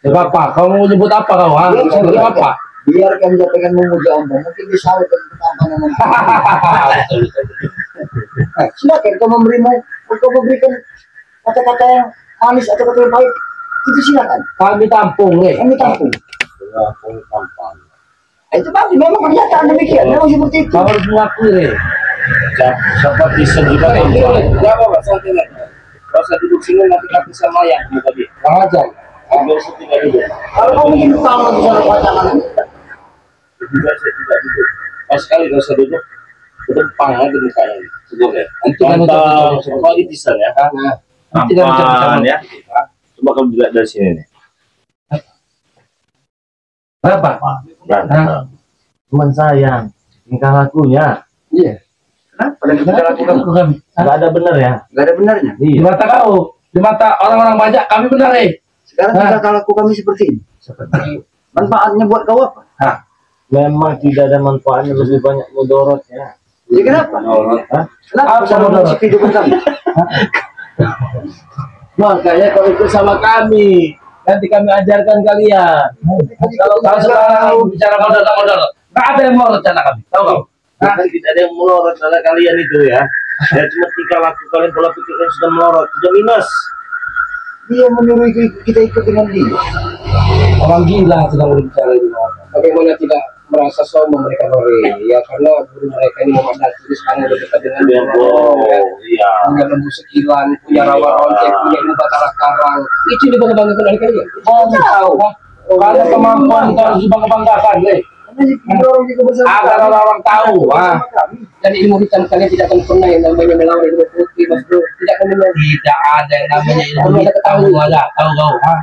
Ya Bapak, kau mau nyebut apa kau? Ha? Iya, Nyebut iya. apa? Biarkan dia pengen memuja ombong, mungkin bisa ada ketampanan nanti. Silakan kau memberikan kata-kata yang manis atau kata yang baik, itu silakan. Kami tampung, Kami tampung. Ompong tampan. Itu pasti memang pernyataan demikian, memang seperti itu. Kau harus mengakui, Re. Seperti juga tampan. Ya Bapak, santai lagi. Kau usah duduk sini nanti kaki sama yang muka dia. Kang ajar. Ambil tinggal duduk. Kalau kau ingin utama di sana pasangan, Juga saya tidak duduk. Pas sekali kau usah duduk. Ke depan aja mukanya. Cukup ya. Itu kan ucapan- Coba di desain ya. Tidak Tampan ucapan- ya. Coba kamu dilihat dari sini nih. Berapa? Ganteng. Cuman sayang. Tingkah lakunya. Iya. kenapa? Dan kita lakukan Aku kami. Nggak ada benar ya. nggak ada benarnya. Di Iya. mata kau, di mata orang-orang banyak, kami benar, Re. Sekarang Hah? kita laku kami seperti ini. Seperti Manfaatnya buat kau apa? Memang tidak ada manfaatnya, lebih banyak mudorotnya. Ya kenapa? Hah? Kenapa Apa bisa menurut? mengusik kehidupan kami? makanya kau ikut sama kami. Nanti kami ajarkan kalian. Kalau kau sekarang bicara modal, nggak ada yang mau rencana kami. Tahu kau? Tidak ada yang melorot pada kalian itu ya. Ya cuma tingkah laku kalian, pola pikir kalian sudah melorot, sudah minus. Dia menyuruh kita ikut dengan dia. Orang gila sedang berbicara di bawah. Bagaimana tidak merasa sombong mereka Nore? Ya karena guru mereka ini Muhammad Nasir sekarang udah dekat dengan Dia bohong, iya. punya lembu sekilan, punya rawa rontek, punya ilmu batara karang. Itu dibangga-banggakan oleh kalian. Tahu? Karena kemampuan itu harus dibangga-banggakan, Re. Karena kita orang juga bersama Agar kami. orang tahu. Bersama kami. Dan ilmu hitam kalian tidak akan pernah yang namanya melawan ilmu putih, Mas Bro. Tidak akan menang. Tidak ada yang namanya ilmu hitam. Tahu kau? Ha?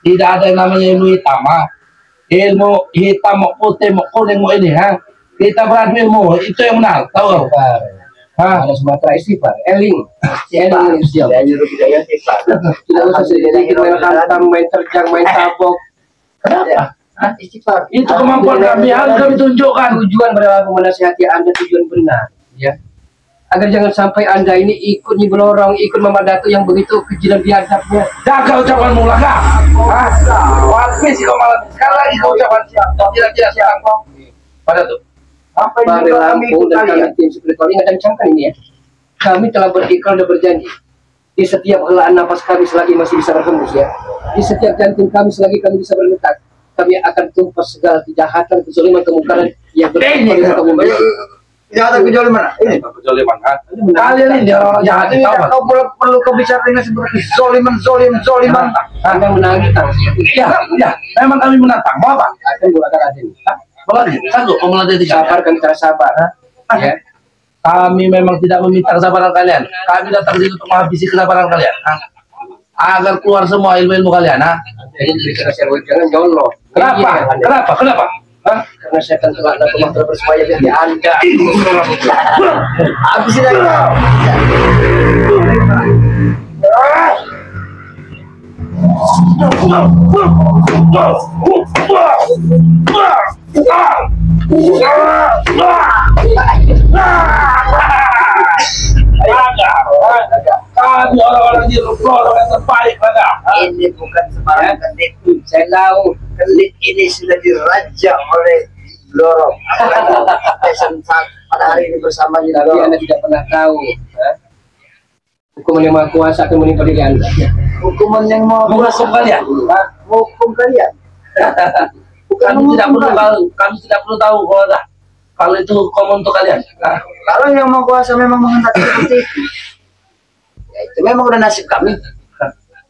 Tidak ada yang namanya ilmu hitam. Ha? Ilmu hitam, mau putih, mau kuning, mau ini. Ha? Kita beradu ilmu. Itu yang menang. Tahu kau? Ha? Ada Sumatera istighfar, Eling. Eling siap. Saya nyuruh kita yang sifat. Tidak usah sedikit main hantam, main terjang, main tabok. Kenapa? Hah? Istighfar. Itu kemampuan kami harus kami tunjukkan. Tujuan berlaku menasihati Anda tujuan benar, ya. agar jangan sampai Anda ini ikut nyelorong, ikut Mama Datuk yang begitu keji dan biadabnya. Jaga ucapanmu Laka. Wakil sih kau malam. Sekali lagi kau ucapan siap. Tidak siap kau. Pada tuh. Apa Pada yang kami Lampung ikut dan kalian? kami tim spiritual ingat dan camkan ini ya. Kami telah berikrar dan berjanji di setiap helaan nafas kami selagi masih bisa berhembus ya. Di setiap jantung kami selagi kami bisa berdetak, kami akan tumpas segala kejahatan, kezaliman, kemungkaran yang berlaku di kamu. Kejahatan kecuali mana? Ini. Kezaliman kan. Kalian ini orang jahat. Tidak, kau perlu kau bicara dengan seperti zoliman. Anda menantang. Ya. Memang kami menantang. Mau apa? Akan mulakan Raden. Melatih. Sanggup kau melatih tiga. Sabar kami tersabar. Ya. Kami memang tidak meminta kesabaran kalian. Kami datang sini untuk menghabisi kesabaran kalian. Agar keluar semua ilmu-ilmu kalian. Jadi berbicara seru jangan nyolong. Kenapa? Kenapa? Karena saya akan telah nanti mantra bersemaya di Anda. Habisin aja. Kami orang-orang di orang yang terbaik, Raga. Ini bukan sembarang kelik. Saya tahu. Kelik ini sudah diraja oleh Lorong. Apalagi pada hari ini bersama di Tapi Lorong. Anda tidak pernah tahu. Hukuman yang maha kuasa akan menimpa diri Anda. Hukuman yang mau Menghukum kalian. hukum kalian. Bukan Kami tidak menghukum perlu kalian. tahu. Kami tidak perlu tahu kalau itu hukum untuk kalian. Kalau yang mau kuasa memang menghendaki seperti itu, ya itu memang udah nasib kami.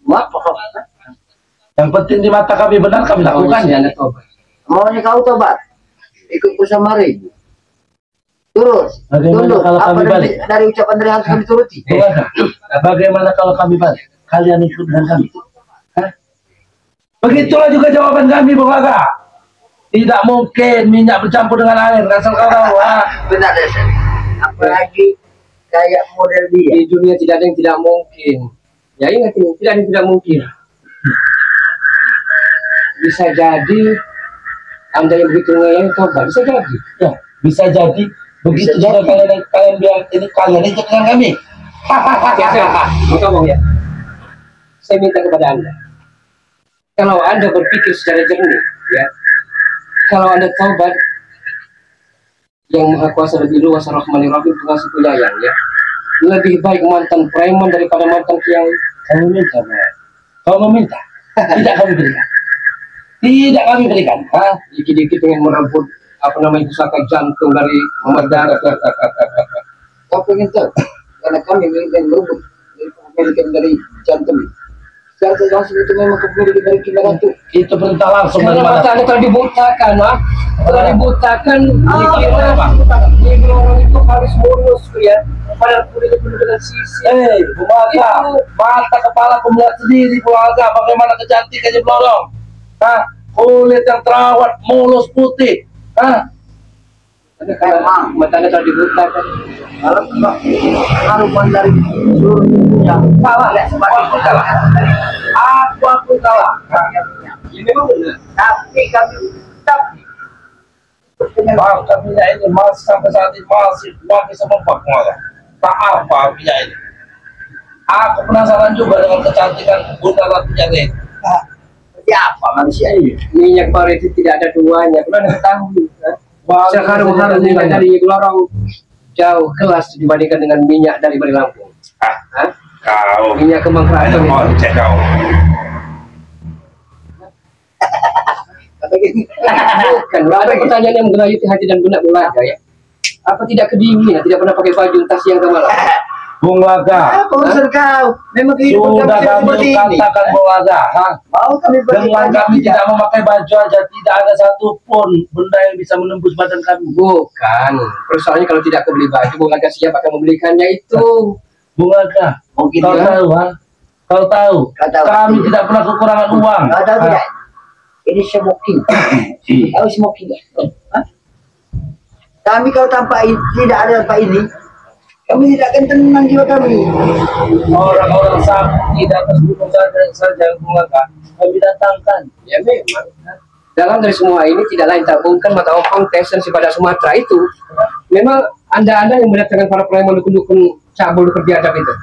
Maaf, Yang penting di mata kami benar kami lakukan. Anda tobat. maunya kau tobat, ikut bersama Ri. Terus, Bagaimana tunduk kalau apa kami balik? dari ucapan dari harus kami turuti. Bagaimana kalau kami balik? Kalian ikut dengan kami? Hah? Begitulah juga jawaban kami, Bung Laga. Tidak mungkin minyak bercampur dengan air. Asal kau tahu. Benar ya, Sen. Apalagi kayak model dia. Di dunia tidak ada yang tidak mungkin. Ya ingat ini, tidak ada yang tidak mungkin. Bisa jadi Anda yang begitu ngeyel tobat, bisa jadi. Ya, bisa jadi. Begitu Bisa juga jadi. kalian bilang ini kalian ikut dengan kami. Mau ngomong ya. Saya minta kepada Anda, kalau Anda berpikir secara jernih, ya, kalau Anda taubat, yang Maha Kuasa lebih luas, Rahmanir Rahim, pengasih penyayang, ya, lebih baik mantan preman daripada mantan kiai. Kau meminta, kau meminta. Tidak kami berikan. Tidak kami berikan. Dikit-dikit pengen merebut apa namanya pusaka jantung dari Muhammad Darah. Kau pengen tahu? Karena kami yang merebut kepemilikan dari jantung. Jantung langsung itu memang kepemilikan dari Kiai Ratu. Itu perintah langsung dari Karena mana? mata Anda telah dibutakan, telah dibutakan. Dikira apa? dikira orang itu harus mulus, ya. Padahal kulit itu penuh dengan sisi. Bung Laga, mata kepala aku melihat sendiri, Bung Laga, bagaimana kecantikannya Blorong. Kulit yang terawat, mulus putih. Karena mata Anda telah dibutakan. Kalau haruman dari seluruh dunia Salah ya, aku kalah. Aku kalah. ini memang benar. Tapi kami Bangsa minyak ini masih sampai saat ini masih bisa mempak malah. Tak apa minyak ini. Aku penasaran juga dengan kecantikan Bunda Ratunya ini. seperti apa manusia ini? Minyak bawang itu tidak ada duanya. Kalau Anda ketahui, seharum-harum minyak dari Glorong jauh kelas dibandingkan dengan minyak dari Bali Lampung. Kau. Minyak kembang keraton itu. Cek kau. Kata gini. Bukan, ada pertanyaan yang mengelayuti hati dan benak Bulaga, ya. Apa tidak kedinginan, tidak pernah pakai baju entah siang atau malam? Bung Laga, Apa urusan kau? Memang kehidupan sudah kami seperti kami ini. katakan Bung Laga, Mau kami pergi dengan pagi kami tidak? tidak memakai baju aja tidak ada satupun benda yang bisa menembus badan kami. Bukan, persoalannya kalau tidak kau beli baju, Bulaga siap akan membelikannya itu. Bung Laga, Mungkin kau ya. tahu, kau tahu, Kau tahu. kami tidak pernah kekurangan uang. Kau tahu tidak? Ini smoking. Tahu smoking? Hah? Kami kalau tanpa ini, tidak ada tanpa ini, kami tidak akan tenang jiwa kami. Orang-orang sakti di atas gunung saja Bung Laga, kami datangkan. Ya memang. dalam dari semua ini tidak lain tak bukan mata opang Tyson pada Sumatera itu memang anda yang mendatangkan para preman dukun-dukun cabul kerja itu.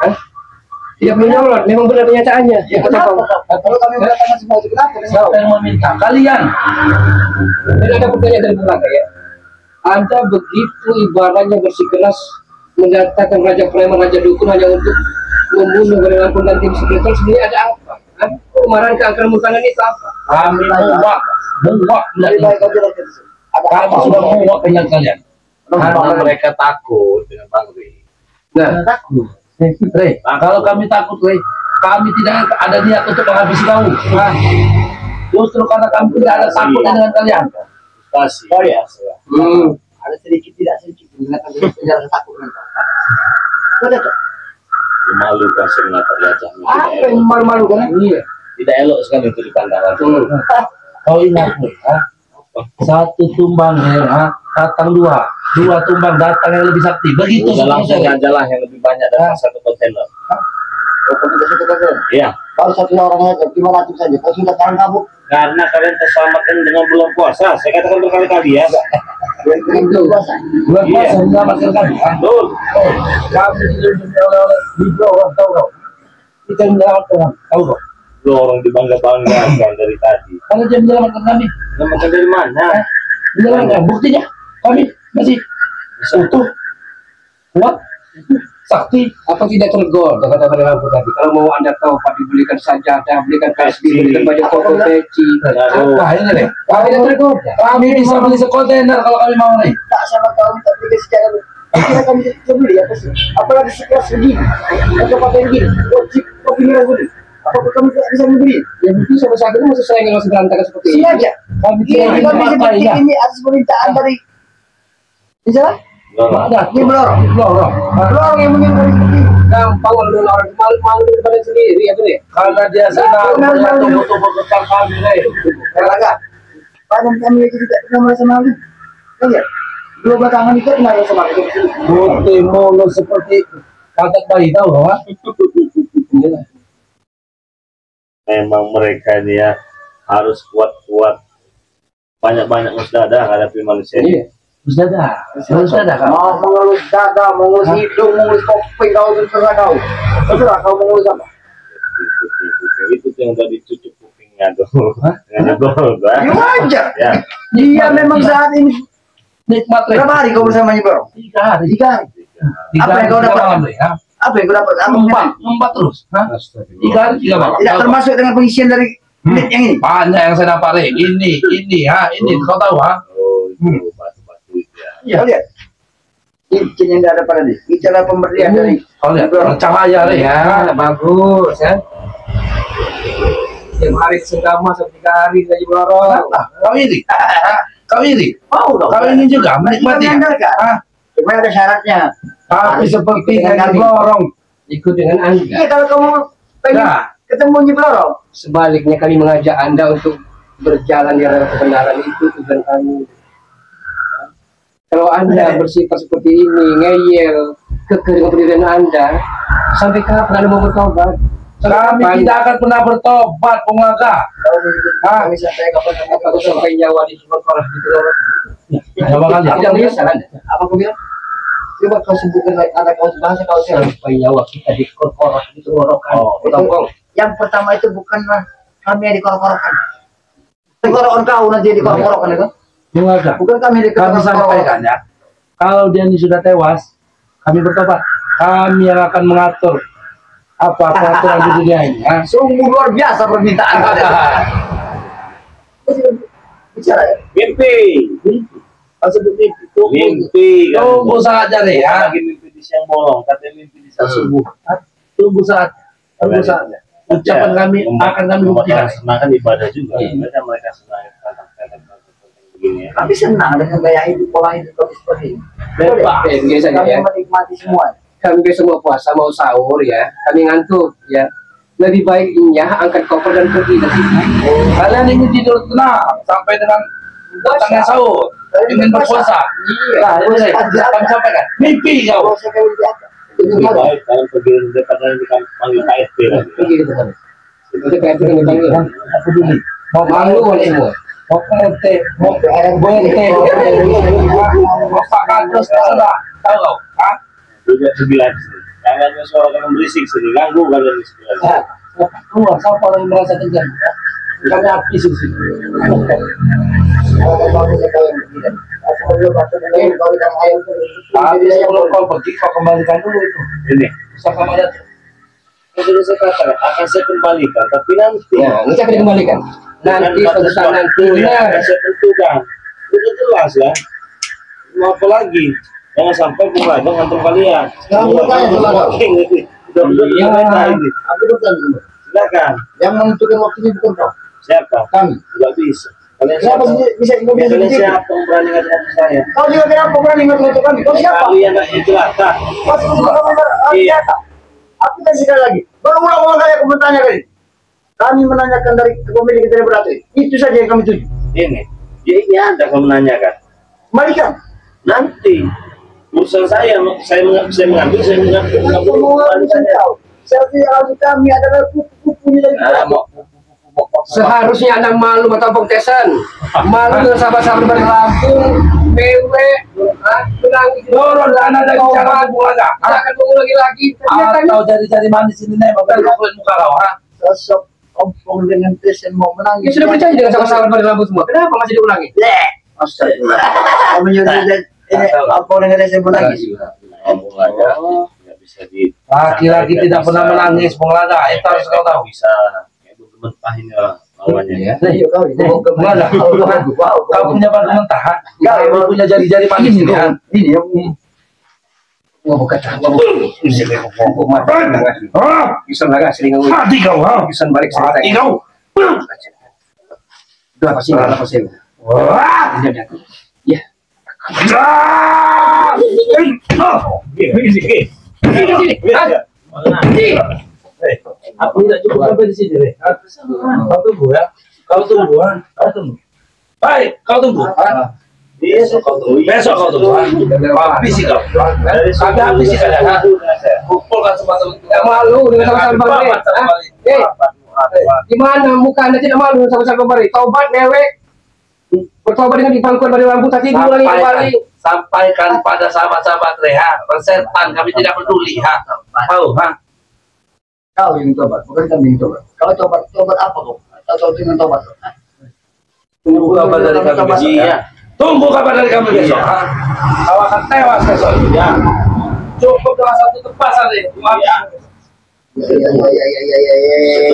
Hah? Tidak punya nyolot, memang benar kenyataannya. Ya, kenapa? Kalau kami mendatangkan semua itu kenapa? Siapa yang meminta? Kalian. Dan ada pertanyaan dari belakang ya. Anda begitu ibaratnya bersikeras mendatangkan raja preman, raja dukun hanya untuk membunuh berlaku dan tim spiritual sebenarnya ada apa? Hah? Kemarahan keangkeran murkanan itu apa? Kami muak. Lebih baik aja lah. Ada Kami apa? sudah muak dengan kalian. Karena mereka takut dengan Bang Rey. Nah, Takut. Rey, kalau kami takut, Rey, kami tidak ada niat untuk menghabisi kamu. Nah, justru karena kami tidak ada takut dengan kalian. Pasti. Oh ya. hmm. Ada sedikit tidak sedikit mendatangkan penjara takut mental. Ada tuh. Memalukan sebenarnya wajahmu. Apa yang malu-malu kan? Iya. Tidak elok sekali untuk dipandang. Kau ingat, Rey, satu tumbang datang dua tumbang datang yang lebih sakti. Begitu Sudah langsung seterusnya, Rey. ajalah yang lebih banyak datang satu kontainer. Iya. Baru satu orang aja, gimana tuh saja? Kalau sudah tangan kabuk, Karena kalian terselamatkan dengan bulan puasa. Saya katakan berkali-kali ya. itu puasa. Bulan puasa menyelamatkan kami. Betul. Kami dilindungi oleh Libro, orang tahu kau. Kita menyelamatkan kami, tahu kau. Lu orang dibangga-banggakan dari tadi. Karena dia menyelamatkan kami. Selamatkan dari mana? Menyelamatkan. Buktinya kami masih utuh, kuat, sakti. Apa tidak tergol kata pada lampu tadi? Kalau mau anda tahu, Pak, dibelikan sajadah, belikan tasbih, belikan baju koko peci. Apa ini, Rey? Kami tidak tergol. Kami bisa beli sekontainer kalau kami mau, Rey. Tak sama kau minta beli secara lu. Kira kami bisa beli apa sih? Apalagi sekelas begini, atau pakai begini, wajib kopi merah begini. Apakah kami tidak bisa membeli? Ya bukti sampai saat ini masih sayang masih berantakan seperti ini. Sengaja. Kami Iya, tidak kami seperti partainya. ini atas permintaan dari. Bisa? Ada. Ini belorong. Belorong. Belorong yang mengingat seperti ini. Gampang kalau orang malu daripada sendiri ya, Bre. Karena dia senang melihat tubuh-tubuh kekal kami, Rey. Terlaga. Badan kami aja tidak pernah merasa malu. Lihat. Dua belakangan itu pernah merasa malu. Putih mulu seperti katak bayi, tahu kau? Memang mereka ini ya harus kuat-kuat. Banyak-banyak musdadah hadapi manusia. Iya. Sudah dah. Mau mengelus dada, mengelus hidung, mengelus kuping kau terserah kau. Terserah kau mengelus apa? Itu yang udah dicucuk kupingnya tuh. Dengan gol, Ya wajar. ya. Dia memang saat ini. Nikmat, Rey. Berapa hari kau bersamanya, Bro? 3 hari. 3 hari. Tiga Apa yang kau hari, tiga dapat? malam, Rey. Hah? Apa yang kau dapat? Apa Empat terus. Hah? 3 hari, 3 malam. Tidak termasuk dengan pengisian dari menit yang ini. Banyak yang saya dapat, Rey. Ini, kau tahu, ha? Oh, itu batu-batu itu ya. Iya. Kau lihat. Cincin yang tidak ada pada dia. Bicara pemberian dari. Kau lihat, bercahaya, Rey. Ya, bagus ya. Tiap hari sendama sampai 3 hari lagi belorong. Kau iri? Kau iri? Mau dong. Kau ingin juga menikmati? Menikmati. Cuma ada syaratnya. Tapi seperti Dengan yang kami. lorong. Ikut dengan Anda. Iya, kalau kamu pengen Ya. ketemu Nyi Blorong. Sebaliknya kami mengajak Anda untuk berjalan di arah kebenaran itu tujuan kami. Kalau Anda bersifat seperti ini, ngeyel, kekeh dengan pendirian Anda, sampai kapan Anda mau bertobat? Kami tidak akan pernah bertobat, pengaga. Kami sampai kapan kamu Aku sampai nyawa di sumber koras di telur. Coba kali. Tidak menyesal Anda. apa kau bilang? Coba kau sebutkan ada kau bahasa kau sih. Sampai nyawa kita di koras di tenggorokan. Itu yang pertama itu bukanlah kami yang dikorok-korokan. Dikorok kau nanti yang dikorok-korokan itu. Pengaga. Bukan kami yang Kami dikorok-korokan. sampaikan ya. Kalau dia ini sudah tewas, kami bertobat. Kami yang akan mengatur apa peraturan di dunia ini. Ha? Sungguh luar biasa permintaan kalian. Bicara ya. Mimpi. Maksud mimpi. Mimpi. kan. Tunggu saja deh ya. Lagi mimpi di siang bolong, katanya mimpi di saat subuh. Tunggu saatnya. Ucapan kami akan kami buktikan. Senang kan ibadah juga. Mereka senang begini ya. Kami senang dengan gaya hidup pola hidup kami seperti ini. Bebas. Biasanya Kami ya. menikmati semua. Kami besok mau puasa, mau sahur ya. Kami ngantuk ya. Lebih baiknya angkat koper dan pergi dari sini. Kalian ingin tidur tenang sampai dengan datangnya sahur, ingin berpuasa. Nah, ini saya kami sampaikan. Mimpi kau. Kalau saya kawin di atas. Itu Lebih gimana? baik kalian pergi di depan dan dipanggil KSP lagi. Pergi gitu kan. Itu kayak itu kami panggil. Aku peduli. Mau malu oleh semua. mau PRT, mau BNT, mau Pak Kadus, terserah. Tahu kau? Hah? Juga sebilang jangan suara kalian berisik sini, ganggu kalian di sebelah. Keluar, siapa orang yang merasa tegang? Kami api sih. Tapi sebelum kau pergi, kau kembalikan dulu itu. Ini, Bisa kamar itu. sudah saya katakan akan saya kembalikan, tapi nanti. Ya, nanti akan dikembalikan. Nanti pada saat nanti ya, akan saya tentukan. Sudah jelas lah. Mau apa lagi? Jangan sampai bukan ngantuk kalian. Jangan bertanya sama kau. Iya. Ini. Aku bertanya. Silakan. Yang menentukan waktunya bukan kau. Siapa? Kami. Tidak bisa. Kalian Siapa siapa? bisa Kalian begitu? siapa yang berani ngatain saya? Kau juga kenapa berani ngatur kami? Kau siapa? Kalian yang jelata. Kau sudah Iya. Aku kasih sekali lagi. Berulang-ulang kali aku bertanya kali. Kami menanyakan dari pemilik dari beratur. Itu saja yang kami tuju. Ini. Ya ini ada kalau menanyakan. Kembalikan. Nanti urusan saya mengambil Aku mau tahu. Sertifikasi kami adalah kupu-kupunya dari beratur. seharusnya Anda malu atau pengtesan. Malu dengan sahabat-sahabat dari Lampung, PW, menangis. Turun anak dari cara mengulangi. Akan mengulangi lagi. Atau jari-jari manis ini nih, bakal kulit muka kau, ha? Sosok ompong dengan pesen mau Ya menangis. sudah berjanji dengan sahabat-sahabat dari Lampung semua. Kenapa masih diulangi? Astagfirullah. Kamu nyuruh ini ompong dengan pesen menangis. ngomong aja nggak bisa di Laki-laki tidak pernah menangis, pengelada. Itu harus kau tahu. bisa itu mentah ini lawannya ya. Nah, yuk kau ini mau Mana? Kau punya batu mentah, ha? Kau punya jari-jari manis ini, ha? Ini yang Wah, bukan. Ah, Bisa nggak sering ngomong. hati kau, ha? Bisa balik cerita. Hati kau. Itu apa sih? Apa sih? Wah. Ya. Ah! Aku tidak cukup sampai di sini, Re. Kau tunggu ya. Kau tunggu, ha? Kau tunggu. Baik, kau tunggu. Ha? Besok kau tunggu. Besok kau tunggu. Habisi kau. Kami habisi kalian, ha? Kumpulkan semua teman. Tidak malu dengan sahabat-sahabat Bari. Di mana muka Anda tidak malu dengan sahabat-sahabat Bari? Taubat, mewek. Bertobat dengan dipangkuan dari lampu tadi diulangi kembali. Sampaikan pada sahabat-sahabat Reha, persetan kami tidak peduli, ha? Tahu, ha? kau yang tobat, bukan kami yang tobat. Kalau tobat apa kau? Atau dengan tobat? Tunggu kabar dari kami besok. Iya. Tunggu kabar dari kami besok, ha? Kau akan tewas besok. Ya. Cukup dengan satu tepasan nih. Iya.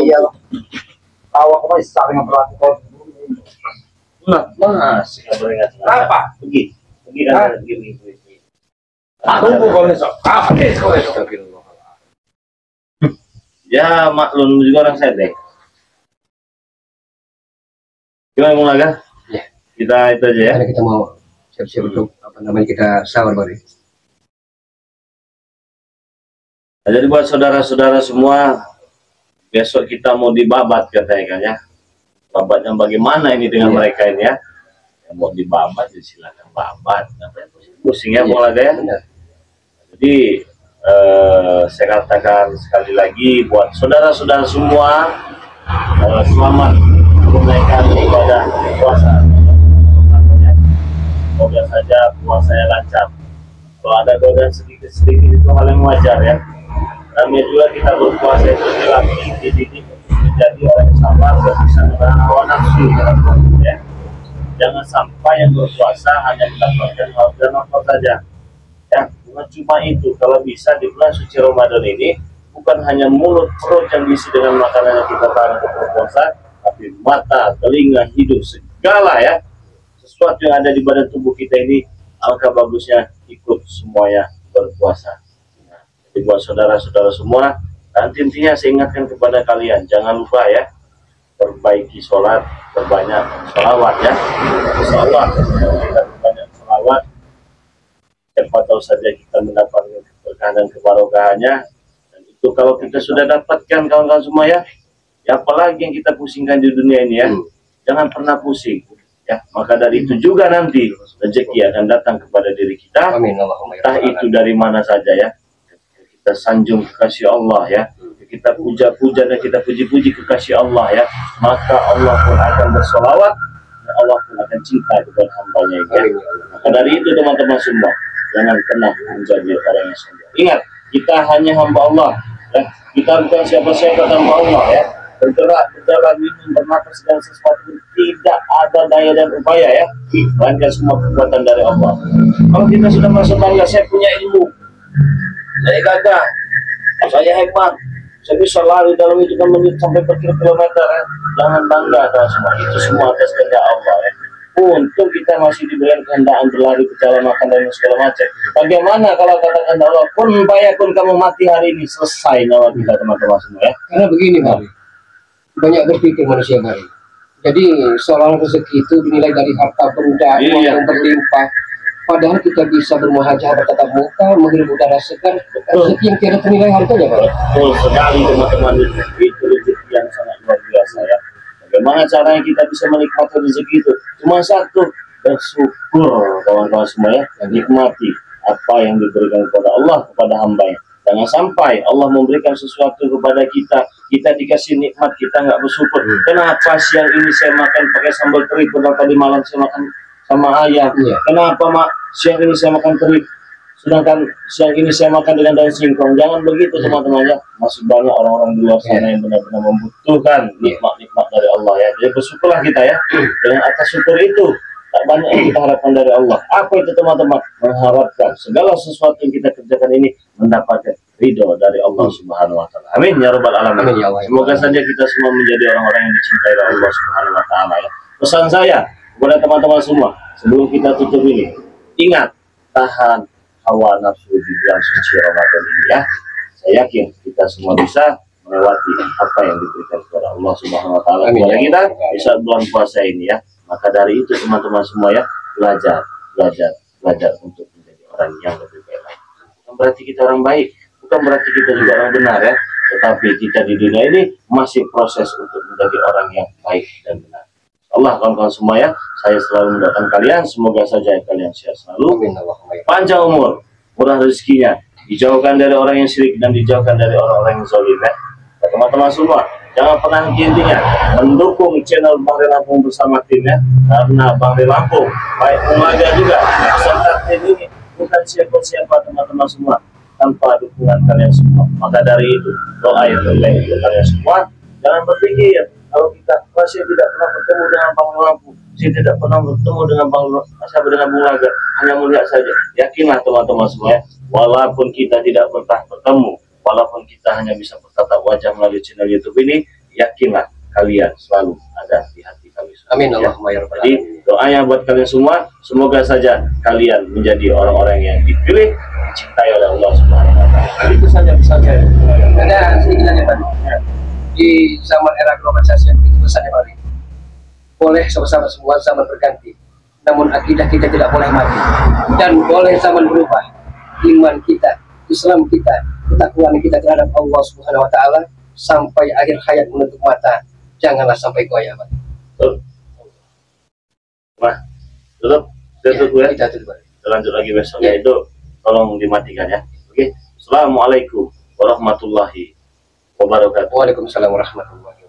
Ya. Kau aku masih saling memperlakukan. Nah, masih nggak boleh nggak sengaja. Apa? Pergi Hah? kan begini. Tunggu kau besok. Habis kau besok. Ya maklum juga orang saya deh. Gimana mau laga? Ya. Kita itu aja ya. Karena kita mau siap-siap untuk apa namanya kita sahur Bari. Nah, jadi buat saudara-saudara semua, besok kita mau dibabat katanya kan ya. Babatnya bagaimana ini dengan mereka ini ya? Yang mau dibabat ya silakan babat. Ngapain pusing ya mau laga ya? Benar. Jadi saya katakan sekali lagi buat saudara-saudara semua, selamat menunaikan ibadah puasa. Semoga saja puasanya lancar. Kalau ada godaan sedikit-sedikit itu hal yang wajar ya. Namanya juga kita berpuasa itu dilatih, dididik menjadi orang yang sabar dan bisa menahan hawa nafsu ya. Jangan sampai yang berpuasa hanya mendapatkan hal dan nafsu saja. Ya, bukan cuma itu. Kalau bisa di bulan suci Ramadan ini bukan hanya mulut perut yang diisi dengan makanan yang kita tahan untuk berpuasa, tapi mata, telinga, hidung, segala ya sesuatu yang ada di badan tubuh kita ini, alangkah bagusnya ikut semuanya berpuasa. Jadi buat saudara-saudara semua, nanti intinya saya ingatkan kepada kalian, jangan lupa ya, perbaiki sholat, perbanyak sholawat ya. Insyaallah kita perbanyak sholawat, siapa tahu saja kita mendapatkan keberkahan dan kebarokahannya. Dan itu kalau kita sudah dapatkan kawan-kawan semua ya, apalagi yang kita pusingkan di dunia ini ya, jangan pernah pusing ya. Maka dari itu juga nanti rezeki akan datang kepada diri kita, Amin Allahumma ya entah rabbal itu dari mana saja ya. Kita sanjung kekasih Allah ya, kita puja-puja dan kita puji-puji kekasih Allah ya, maka Allah pun akan bersolawat Allah pun akan cinta kepada hambanya ini. Ya. Maka dari itu teman-teman semua, jangan pernah menjadi orang yang sombong. Ingat, kita hanya hamba Allah. Ya. Kita bukan siapa-siapa hamba Allah. Ya. Bergerak, berjalan, minum, bernapas, segala sesuatu tidak ada daya dan upaya ya, melainkan semua kekuatan dari Allah. Kalau kita sudah merasa bangga, saya punya ilmu, saya gagah, saya hebat, saya bisa lari dalam hitungan menit sampai berkilometer ya. Jangan bangga teman semua, itu semua atas kehendak Allah ya. Untung kita masih diberikan kehendaan berlari, berjalan, makan dan segala macam. Bagaimana kalau katakan Allah, pun bayakun kamu mati hari ini, selesai nyawa kita teman-teman semua ya. Karena begini Pak, banyak berpikir manusia Pak. Jadi seorang rezeki itu dinilai dari harta benda yang berlimpah. Padahal kita bisa bermuhajah bertatap muka, menghirup udara segar, rezeki yang tidak ternilai harganya Pak. Betul sekali teman-teman, itu rezeki yang sangat luar biasa ya. Bagaimana caranya kita bisa menikmati rezeki itu? Cuma satu, bersyukur kawan-kawan semua ya, nikmati apa yang diberikan kepada Allah kepada hambanya. Jangan sampai Allah memberikan sesuatu kepada kita, kita dikasih nikmat, kita nggak bersyukur. Kenapa siang ini saya makan pakai sambal teri, padahal tadi malam saya makan sama ayam? Kenapa siang ini saya makan teri, sedangkan siang ini saya makan dengan daun singkong? Jangan begitu teman-teman ya. Masih banyak orang-orang di luar sana yang benar-benar membutuhkan nikmat-nikmat dari Allah ya. Jadi bersyukurlah kita ya. Dengan atas syukur itu tak banyak yang kita harapkan dari Allah. Apa itu teman-teman? Mengharapkan segala sesuatu yang kita kerjakan ini mendapatkan ridho dari Allah Subhanahu wa Ta'ala. Amin ya rabbal alamin. Amin, ya Allah. Semoga saja kita semua menjadi orang-orang yang dicintai oleh Allah Subhanahu wa Ta'ala ya. Pesan saya kepada teman-teman semua sebelum kita tutup ini, ingat, tahan hawa nafsu di bulan suci Ramadan ini ya. Saya yakin kita semua bisa melewati apa yang diberikan kepada Allah Subhanahu wa Ta'ala kepada kita di saat bulan puasa ini ya. Maka dari itu teman-teman semua ya, belajar untuk menjadi orang yang lebih baik. Bukan berarti kita orang baik, bukan berarti kita juga orang benar ya, tetapi kita di dunia ini masih proses untuk menjadi orang yang baik dan benar. Allah kawan-kawan semua ya, saya selalu mendoakan kalian, semoga saja kalian sehat selalu, panjang umur, murah rezekinya, dijauhkan dari orang yang syirik dan dijauhkan dari orang-orang yang zalim ya. Teman-teman semua, jangan pernah intinya mendukung channel Bang Ray Lampung bersama timnya, karena Bang Ray Lampung baik Umaga juga serta tim ini bukan siapa-siapa teman-teman semua tanpa dukungan kalian semua. Maka dari itu doa yang terbaik untuk kalian semua. Jangan berpikir kalau kita masih tidak pernah bertemu dengan Bang Ray Lampung, saya tidak pernah bertemu dengan Bang Umaga, hanya melihat saja. Yakinlah teman-teman semua ya, walaupun kita tidak pernah bertemu, walaupun kita hanya bisa bertatap wajah melalui channel YouTube ini, yakinlah kalian selalu ada di hati kami. Amin ya. Allahumma ya rabbal Jadi doanya buat kalian semua, semoga saja kalian menjadi orang-orang yang dipilih, dicintai oleh Allah Subhanahu wa Ta'ala. Itu saja pesan saya. Ada sedikit aja Pak. Di zaman era globalisasi yang begitu besar ya Pak. Boleh sama-sama semua zaman berganti, namun akidah kita tidak boleh mati. Dan boleh zaman berubah, iman kita, Islam kita, ketakwaan kita terhadap Allah Subhanahu wa Ta'ala sampai akhir hayat menutup mata, janganlah sampai goyah Pak. Nah, tutup ya. Kita tutup. Kita lanjut lagi besok ya. Itu tolong dimatikan ya. Oke. Assalamualaikum warahmatullahi wabarakatuh. Waalaikumsalam warahmatullahi wabarakatuh.